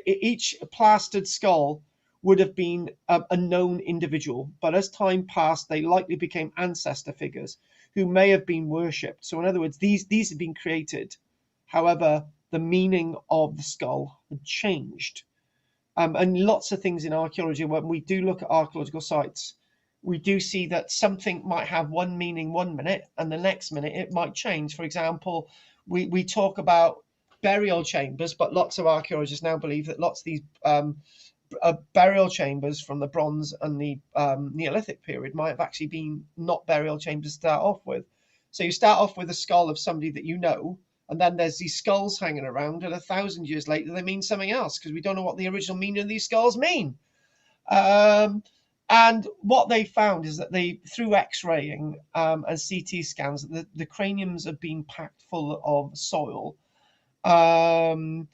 each plastered skull would have been a known individual, but as time passed, they likely became ancestor figures who may have been worshipped. So in other words, these have been created. However, the meaning of the skull had changed. And lots of things in archaeology, when we do look at archaeological sites, we do see that something might have one meaning 1 minute and the next minute it might change. For example, we talk about burial chambers, but lots of archaeologists now believe that lots of these burial chambers from the Bronze and the Neolithic period might have actually been not burial chambers to start off with. So you start off with a skull of somebody that you know, and then there's these skulls hanging around, and 1,000 years later they mean something else because we don't know what the original meaning of these skulls mean. And what they found is that through X-raying and CT scans, the craniums have been packed full of soil. And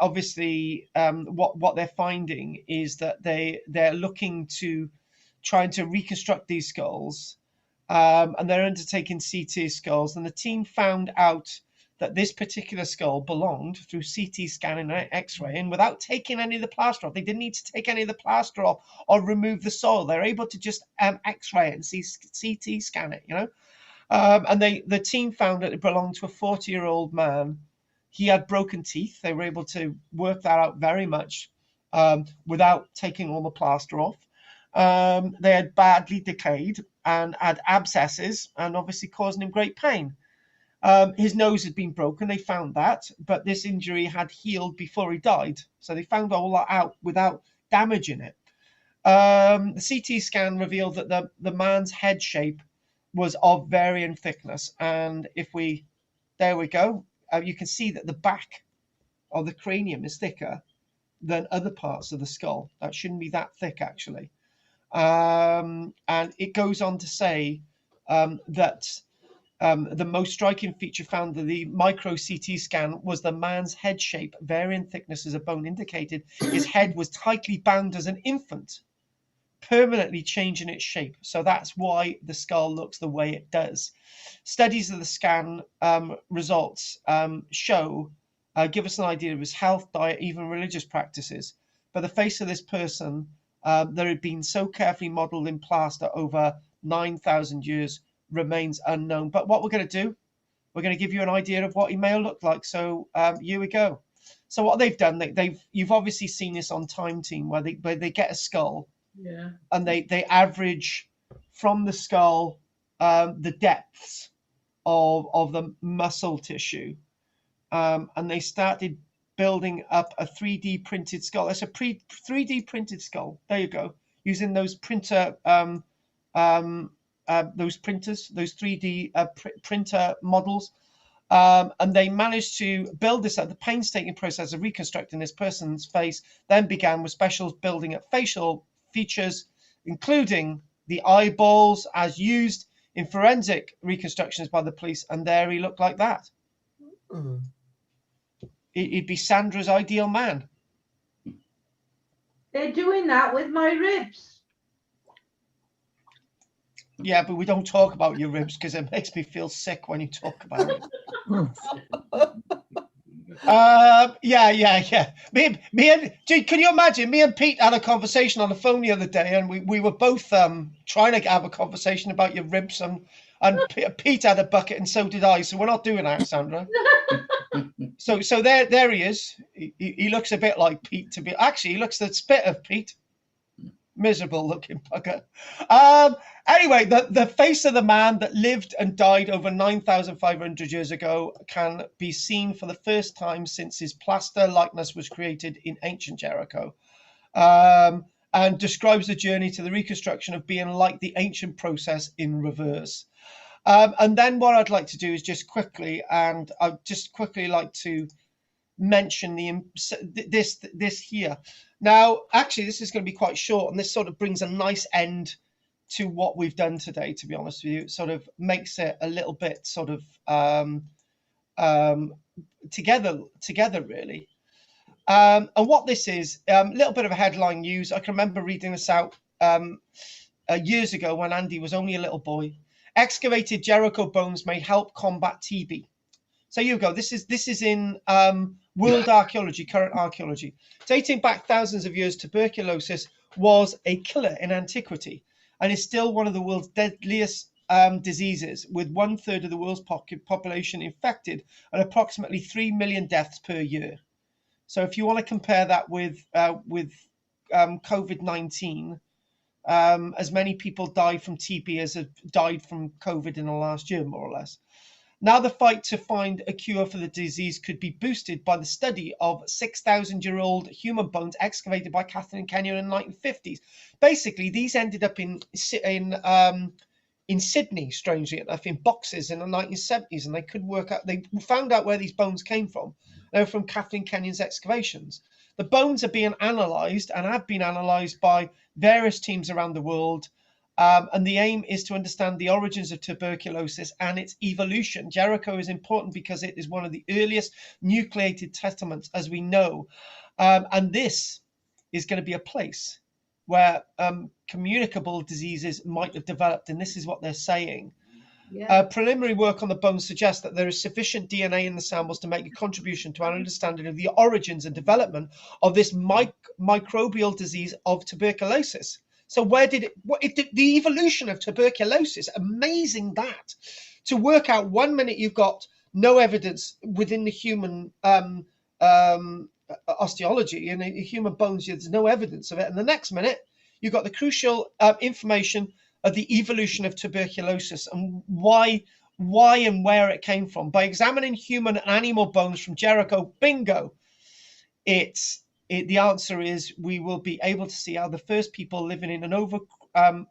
obviously what they're finding is that they're looking to trying to reconstruct these skulls, and they're undertaking CT skulls, and the team found out that this particular skull belonged through CT scanning and X-ray, and without taking any of the plaster off. They didn't need to take any of the plaster off or remove the soil. They're able to just X-ray it and CT scan it, you know. And the team found that it belonged to a 40-year-old man. He had broken teeth. They were able to work that out very much without taking all the plaster off. They had badly decayed and had abscesses and obviously causing him great pain. His nose had been broken. They found that, but this injury had healed before he died. So they found all that out without damaging it. The CT scan revealed that the man's head shape was of varying thickness. And there we go. You can see that the back of the cranium is thicker than other parts of the skull. That shouldn't be that thick, actually. And it goes on to say that the most striking feature found in the micro CT scan was the man's head shape. Varying thickness as a bone indicated his head was tightly bound as an infant, permanently changing its shape. So that's why the skull looks the way it does. Studies of the scan results give us an idea of his health, diet, even religious practices. But the face of this person that had been so carefully modelled in plaster over 9,000 years remains unknown. But what we're going to do, we're going to give you an idea of what he may have looked like. So here we go. So what they've done, you've obviously seen this on Time Team, where they get a skull, Yeah. and they average from the skull the depths of the muscle tissue, and they started building up a 3D printed skull. That's a 3D printed skull. There you go, using those printer those 3D printer models. And they managed to build this up. The painstaking process of reconstructing this person's face then began with special building up facial features, including the eyeballs, as used in forensic reconstructions by the police. And there he looked like that. Mm. He'd be Sandra's ideal man. They're doing that with my ribs. Yeah, but we don't talk about your ribs because it makes me feel sick when you talk about it. Yeah. Me and can you imagine? Me and Pete had a conversation on the phone the other day, and we were both trying to have a conversation about your ribs, and Pete had a bucket, and so did I. So we're not doing that, Sandra. So there he is. He looks a bit like Pete. Actually, he looks the spit of Pete. Miserable looking bugger. Anyway, the face of the man that lived and died over 9,500 years ago can be seen for the first time since his plaster likeness was created in ancient Jericho, and describes the journey to the reconstruction of being like the ancient process in reverse. And then what I'd like to do is just quickly like to mention this here. Now, actually, this is going to be quite short, and this sort of brings a nice end to what we've done today, to be honest with you. It sort of makes it a little bit sort of together, really. And what this is, a little bit of a headline news. I can remember reading this out years ago when Andy was only a little boy. Excavated Jericho bones may help combat TB. So you go. This is in world archaeology, current archaeology. Dating back thousands of years, tuberculosis was a killer in antiquity and is still one of the world's deadliest diseases, with 1/3 of the world's population infected and approximately 3 million deaths per year. So if you want to compare that with COVID-19, as many people died from TB as have died from COVID in the last year, more or less. Now the fight to find a cure for the disease could be boosted by the study of 6,000-year-old human bones excavated by Kathleen Kenyon in the 1950s. Basically, these ended up in Sydney, strangely enough, in boxes in the 1970s, and they could work out. They found out where these bones came from. They were from Kathleen Kenyon's excavations. The bones are being analysed and have been analysed by various teams around the world. And the aim is to understand the origins of tuberculosis and its evolution. Jericho is important because it is one of the earliest nucleated settlements, as we know. And this is going to be a place where communicable diseases might have developed. And this is what they're saying. Yeah. Preliminary work on the bones suggests that there is sufficient DNA in the samples to make a contribution to our understanding of the origins and development of this microbial disease of tuberculosis. So the evolution of tuberculosis, amazing that. To work out 1 minute you've got no evidence within the human osteology and human bones, there's no evidence of it. And the next minute you've got the crucial information of the evolution of tuberculosis and why and where it came from. By examining human and animal bones from Jericho, bingo, the answer is we will be able to see how the first people living in an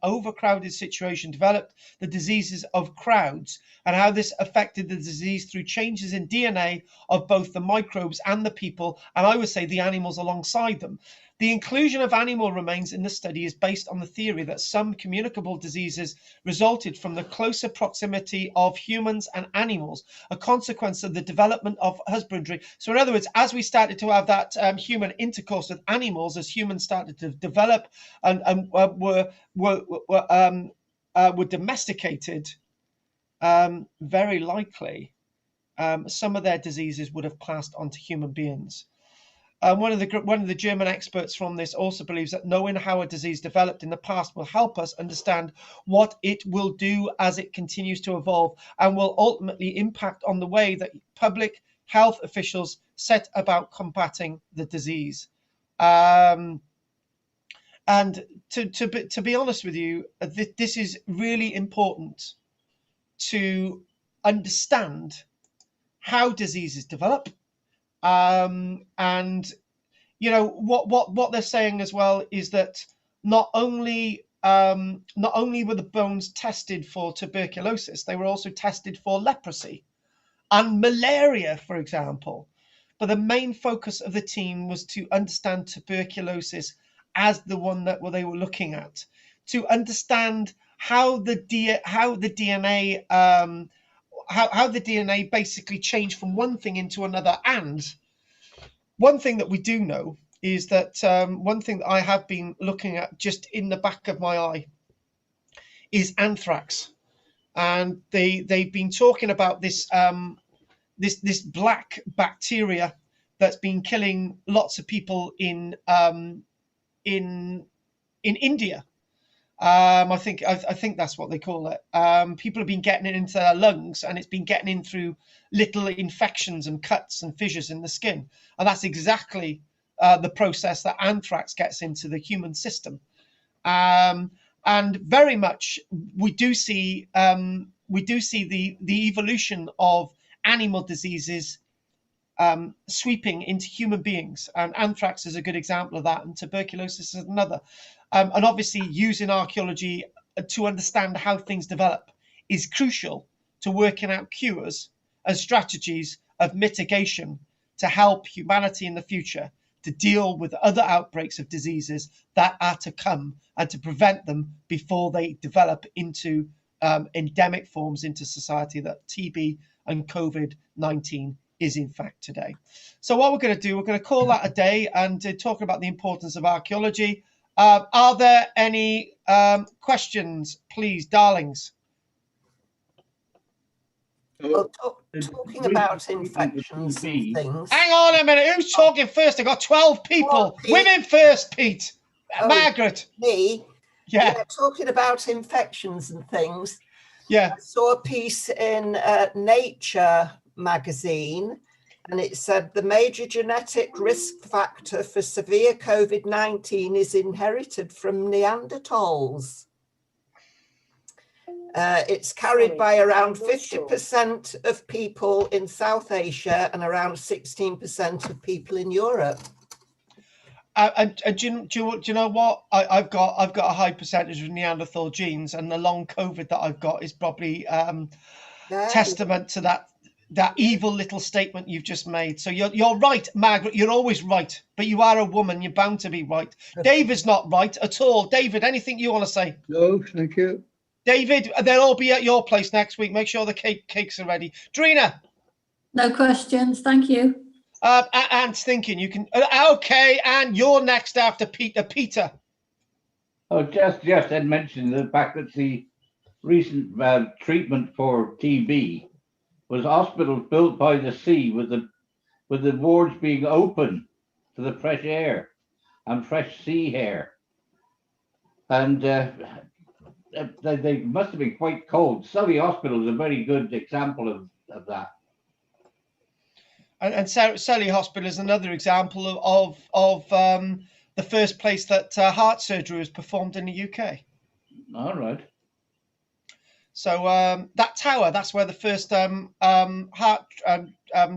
overcrowded situation developed the diseases of crowds, and how this affected the disease through changes in DNA of both the microbes and the people, and I would say the animals alongside them. The inclusion of animal remains in the study is based on the theory that some communicable diseases resulted from the closer proximity of humans and animals, a consequence of the development of husbandry. So in other words, as we started to have that human intercourse with animals, as humans started to develop and were domesticated, very likely some of their diseases would have passed on to human beings. One of the German experts from this also believes that knowing how a disease developed in the past will help us understand what it will do as it continues to evolve, and will ultimately impact on the way that public health officials set about combating the disease. And to be honest with you, this is really important to understand how diseases develop. And you know what they're saying as well is that not only were the bones tested for tuberculosis, they were also tested for leprosy and malaria, for example. But the main focus of the team was to understand tuberculosis as the one that they were looking at, to understand how the DNA how the DNA basically changed from one thing into another. And one thing that we do know is that one thing that I have been looking at just in the back of my eye is anthrax. And they've been talking about this this black bacteria that's been killing lots of people in India. I think that's what they call it. People have been getting it into their lungs, and it's been getting in through little infections and cuts and fissures in the skin, and that's exactly the process that anthrax gets into the human system. And very much we do see the evolution of animal diseases sweeping into human beings, and anthrax is a good example of that, and tuberculosis is another. And obviously using archaeology to understand how things develop is crucial to working out cures and strategies of mitigation to help humanity in the future to deal with other outbreaks of diseases that are to come, and to prevent them before they develop into endemic forms into society that TB and COVID-19 is in fact today. So what we're going to do, we're going to call that a day and talk about the importance of archaeology. Are there any questions, please, darlings? Well, talking about infections and things. Hang on a minute, who's talking first? I got 12 people. Women first, Pete. Margaret. Me? Yeah. Talking about infections and things. Yeah. I saw a piece in Nature magazine, and it said the major genetic risk factor for severe COVID-19 is inherited from Neanderthals. It's carried by around 50% of people in South Asia and around 16% of people in Europe. And do you know what? I've got a high percentage of Neanderthal genes, and the long COVID that I've got is probably testament to that evil little statement you've just made. So you're right, Margaret. You're always right, but you are a woman. You're bound to be right. David's not right at all. David, anything you want to say? No, thank you. David, they'll all be at your place next week. Make sure the cakes are ready. Drina? No questions, thank you. Ant's thinking you can. Okay, and you're next after Peter. Peter. Oh, just had mentioned the fact that the recent treatment for TB was hospitals built by the sea, with the wards being open to the fresh air and fresh sea air, and they must have been quite cold. Surrey Hospital is a very good example of that. And Surrey Hospital is another example of the first place that heart surgery was performed in the UK. All right. So that tower, that's where the first heart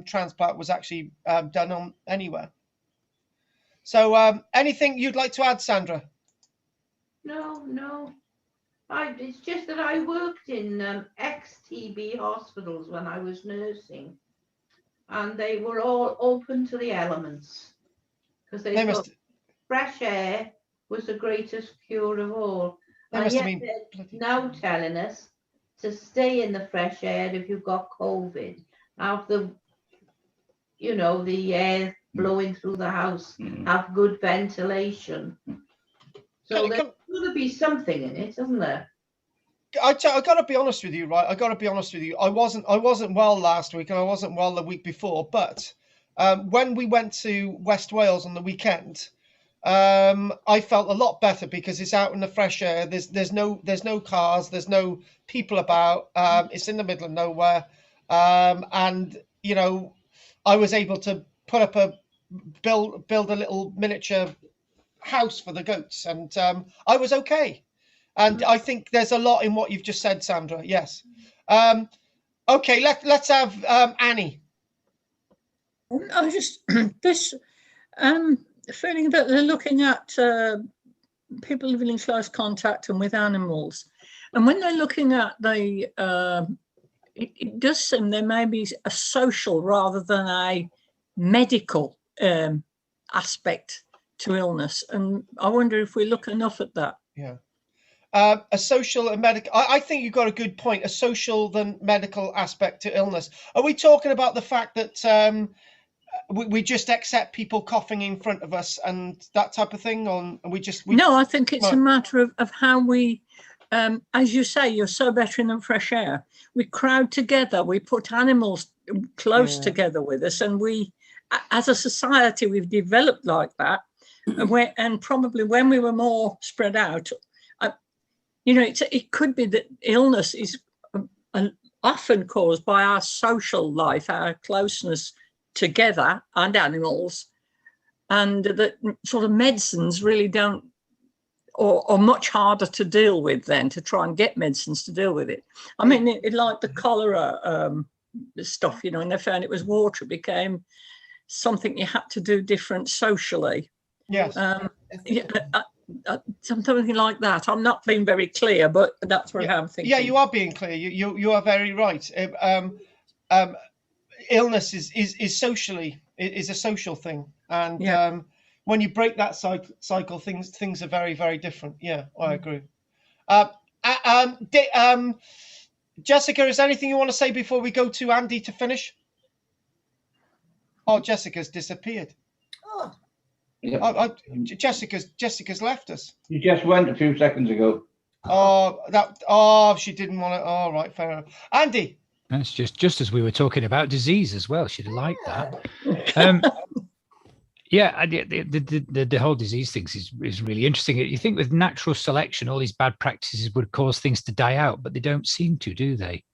transplant was actually done on anywhere. So anything you'd like to add, Sandra? No. It's just that I worked in ex-TB hospitals when I was nursing, and they were all open to the elements because they thought fresh air was the greatest cure of all. And yet they're now telling us to stay in the fresh air if you've got COVID. Have the air blowing through the house, have good ventilation. So there's got to be something in it, isn't there? I got to be honest with you, right? I got to be honest with you. I wasn't well last week, and I wasn't well the week before. But when we went to West Wales on the weekend, I felt a lot better because it's out in the fresh air. There's no cars, there's no people about. It's in the middle of nowhere, and I was able to put up build a little miniature house for the goats, and I was okay. And I think there's a lot in what you've just said, Sandra. Yes. Okay, let's have Annie. I just this feeling that they're looking at people living in close contact and with animals, and when they're looking at the, it does seem there may be a social rather than a medical aspect to illness, and I wonder if we look enough at that. Yeah. A social and medical. I think you've got a good point. A social than medical aspect to illness. Are we talking about the fact that we just accept people coughing in front of us and that type of thing, or No, I think it's a matter of how we, as you say, you're so veteran than fresh air. We crowd together. We put animals close together with us, and we, as a society, we've developed like that. And probably when we were more spread out. It could be that illness is often caused by our social life, our closeness together and animals, and that sort of medicines really don't, or much harder to deal with than to try and get medicines to deal with it. I mean, it like the cholera stuff, and they found it was water, it became something you had to do different socially. Yes. Something like that. I'm not being very clear, but that's what I'm thinking. Yeah, you are being clear. You are very right. Illness is socially is a social thing, and when you break that cycle, things are very, very different. Yeah, I agree. Jessica, is there anything you want to say before we go to Andy to finish? Oh, Jessica's disappeared. Oh. Yeah. Jessica's left us. You just went a few seconds ago. She didn't want to. All right, fair enough. Andy. That's just as we were talking about disease as well. She'd have liked that. The whole disease thing is really interesting. You think with natural selection, all these bad practices would cause things to die out, but they don't seem to, do they?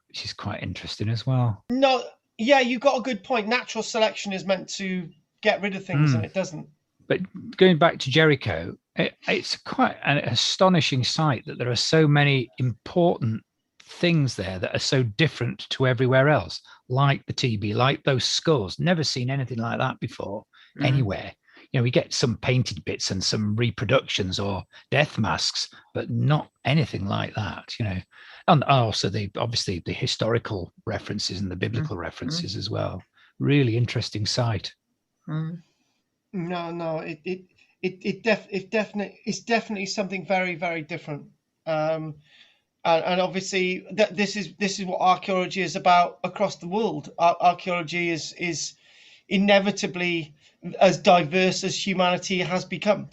Which is quite interesting as well. No, yeah, you got a good point. Natural selection is meant to get rid of things, and it doesn't. But going back to Jericho, it's quite an astonishing sight that there are so many important things there that are so different to everywhere else, like the TB, like those skulls. Never seen anything like that before anywhere. We get some painted bits and some reproductions or death masks, but not anything like that, And also obviously the historical references and the biblical references as well. Really interesting sight. No, it's definitely something very, very different. And obviously this is what archaeology is about across the world. Archaeology is inevitably as diverse as humanity has become.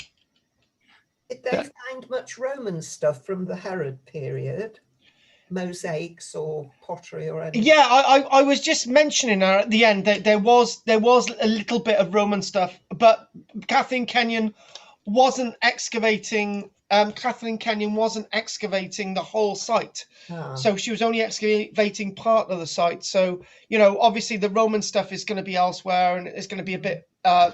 Did they find much Roman stuff from the Herod period? Mosaics or pottery or anything? Yeah, I was just mentioning at the end that there was a little bit of Roman stuff, but Kathleen Kenyon wasn't excavating. Kathleen Kenyon wasn't excavating the whole site, so she was only excavating part of the site. So obviously the Roman stuff is going to be elsewhere, and it's going to be a bit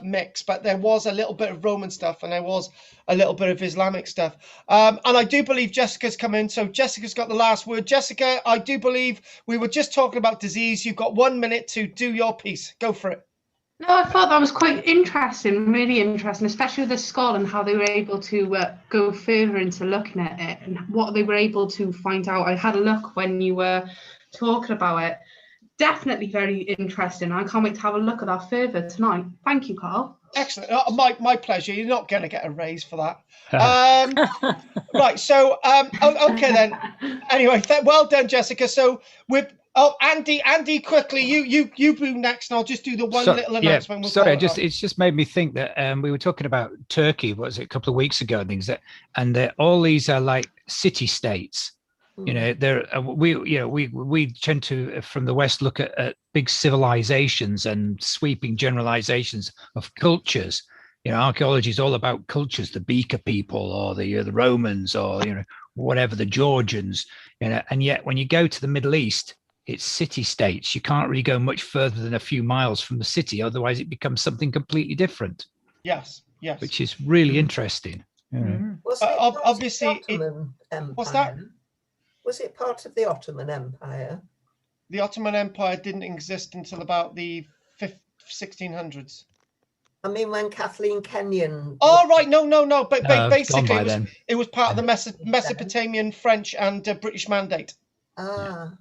mixed. But there was a little bit of Roman stuff, and there was a little bit of Islamic stuff. And I do believe Jessica's come in, so Jessica's got the last word. Jessica, I do believe we were just talking about disease. You've got 1 minute to do your piece. Go for it. No, I thought that was quite interesting, really interesting, especially with the skull and how they were able to go further into looking at it and what they were able to find out. I had a look when you were talking about it. Definitely very interesting. I can't wait to have a look at that further tonight. Thank you, Carl. Excellent. My pleasure. You're not going to get a raise for that. Right. So, okay then. Anyway, well done, Jessica. So Andy, quickly, you do next, and I'll just do the one little announcement. We'll sorry, it's just made me think that we were talking about Turkey, what was it, a couple of weeks ago, and things and all these are like city states. You know, we tend to from the West look at big civilizations and sweeping generalizations of cultures. You know, archaeology is all about cultures, the Beaker people or the Romans or whatever, the Georgians. And yet when you go to the Middle East, it's city states. You can't really go much further than a few miles from the city, otherwise it becomes something completely different. Yes. Which is really interesting. Was it obviously the Ottoman Empire? What's that? Was it part of the Ottoman Empire? The Ottoman Empire didn't exist until about the 1600s. I mean, when Kathleen Kenyon. Oh, right. No. But basically, it was part of the Mesopotamian French and British Mandate. Ah.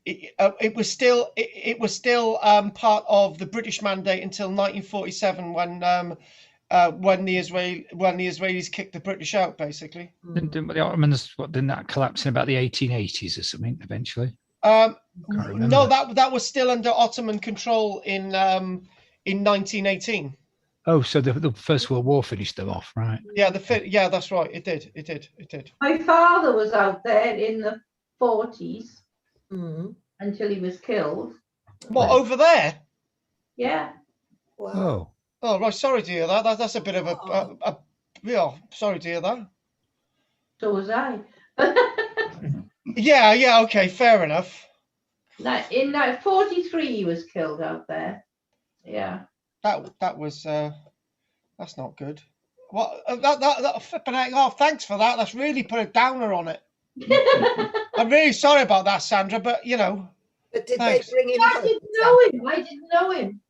It was still part of the British Mandate until 1947 when the Israelis kicked the British out, basically. Didn't the Ottomans, didn't that collapse in about the 1880s or something eventually? No, that was still under Ottoman control in 1918. Oh, so the First World War finished them off, right? Yeah, that's right. It did. My father was out there in the 40s until he was killed. What, over there? Yeah. Wow. Oh, right. Sorry to hear that. That's a bit of a sorry to hear that. So was I. Yeah. Okay. Fair enough. In 43, he was killed out there. Yeah. That was that's not good. What that flipping heck off. Thanks for that. That's really put a downer on it. I'm really sorry about that, Sandra. But But did thanks. they bring him? I didn't know him.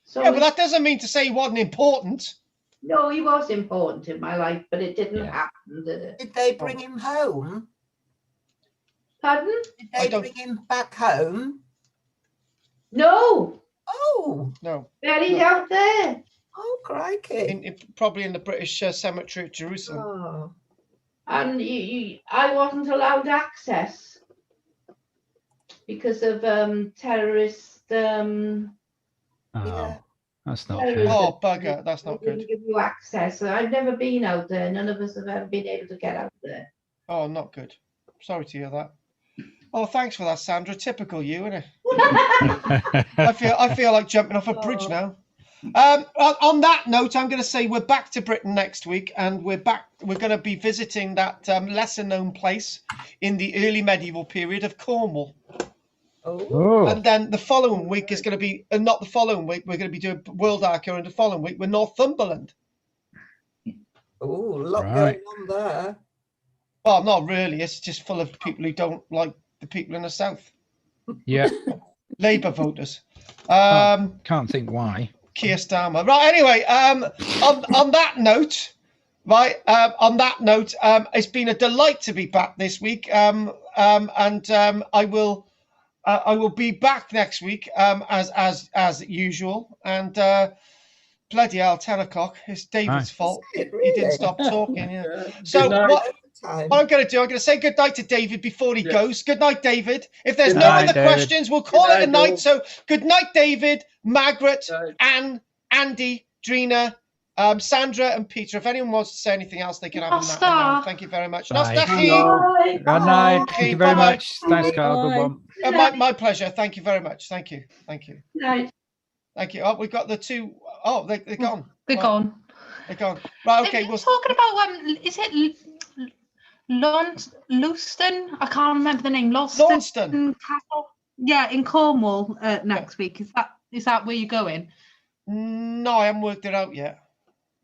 So yeah, but that doesn't mean to say he wasn't important. No, he was important in my life, but it didn't happen, did it? Did they bring him home? Pardon? Did they bring him back home? No. Oh. No. Buried out there. Oh, crikey. Probably in the British cemetery at Jerusalem. Oh. And I wasn't allowed access because of terrorist. Oh, that's not fair. fair. Oh, bugger. That's not good. Give you access. I've never been out there. None of us have ever been able to get out there. Oh, not good. Sorry to hear that. Oh, thanks for that, Sandra. Typical you, isn't it? I feel like jumping off a bridge now. On that note, I'm going to say we're back to Britain next week, and we're going to be visiting that lesser-known place in the early medieval period of Cornwall. Oh. And then the following week is going to be not the following week. We're going to be doing World Archaeology. The following week, we're Northumberland. Oh, a lot going on there. Well, not really. It's just full of people who don't like the people in the south. Yeah. Labour voters. Can't think why. Keir Starmer. Right. Anyway, on that note, it's been a delight to be back this week. And I will be back next week as usual. And bloody hell, 10 o'clock. It's David's fault. Really? He didn't stop talking. Yeah. So what I'm going to do, I'm going to say good night to David before he goes. Good night, David. If there's no other questions, we'll call it a night. So good night, David, Margaret, Anne, Andy, Drina, Sandra, and Peter. If anyone wants to say anything else, they can have a now. Thank you very much. Bye. Nostalgia. Good night. Thank you very much. Thanks, Carl. Good one. My pleasure. Thank you very much. Thank you. Night. Thank you. Oh, we've got the two. Oh, they're gone. They're gone. They're gone. Right. Okay. We're talking about is it Lewiston? I can't remember the name. Launceston Castle. Yeah, in Cornwall next week. Is that where you're going? No, I haven't worked it out yet.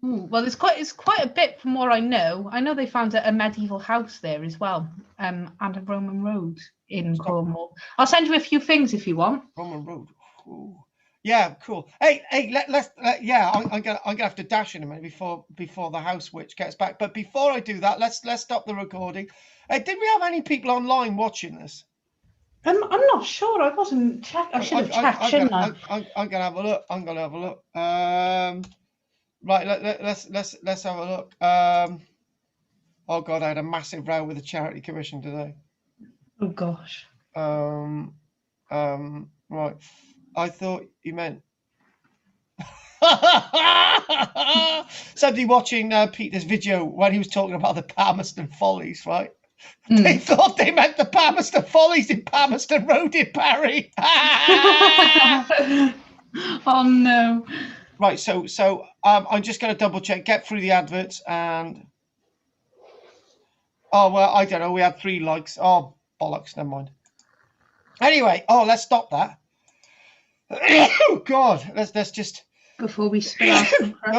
Well, it's quite a bit from what I know. I know they found a medieval house there as well, and a Roman road in Cornwall. I'll send you a few things if you want. Roman road. Ooh. Yeah, cool. Hey, yeah, I'm gonna have to dash in a minute before the house witch gets back. But before I do that, let's stop the recording. Did we have any people online watching this? I'm not sure. I wasn't check. I should have checked, shouldn't I? I'm gonna have a look. I'm gonna have a look. Right, let's have a look. Oh God, I had a massive row with the charity commission today. Oh gosh. Right. I thought you meant somebody watching Peter's video when he was talking about the Palmerston Follies, right? They thought they meant the Palmerston Follies in Palmerston Road in Barry. Oh no. Right, so I'm just going to double check, get through the adverts, and oh well, I don't know. We had 3 likes. Oh bollocks, never mind. Anyway, let's stop that. Oh God, let's just Before we spit out some crap.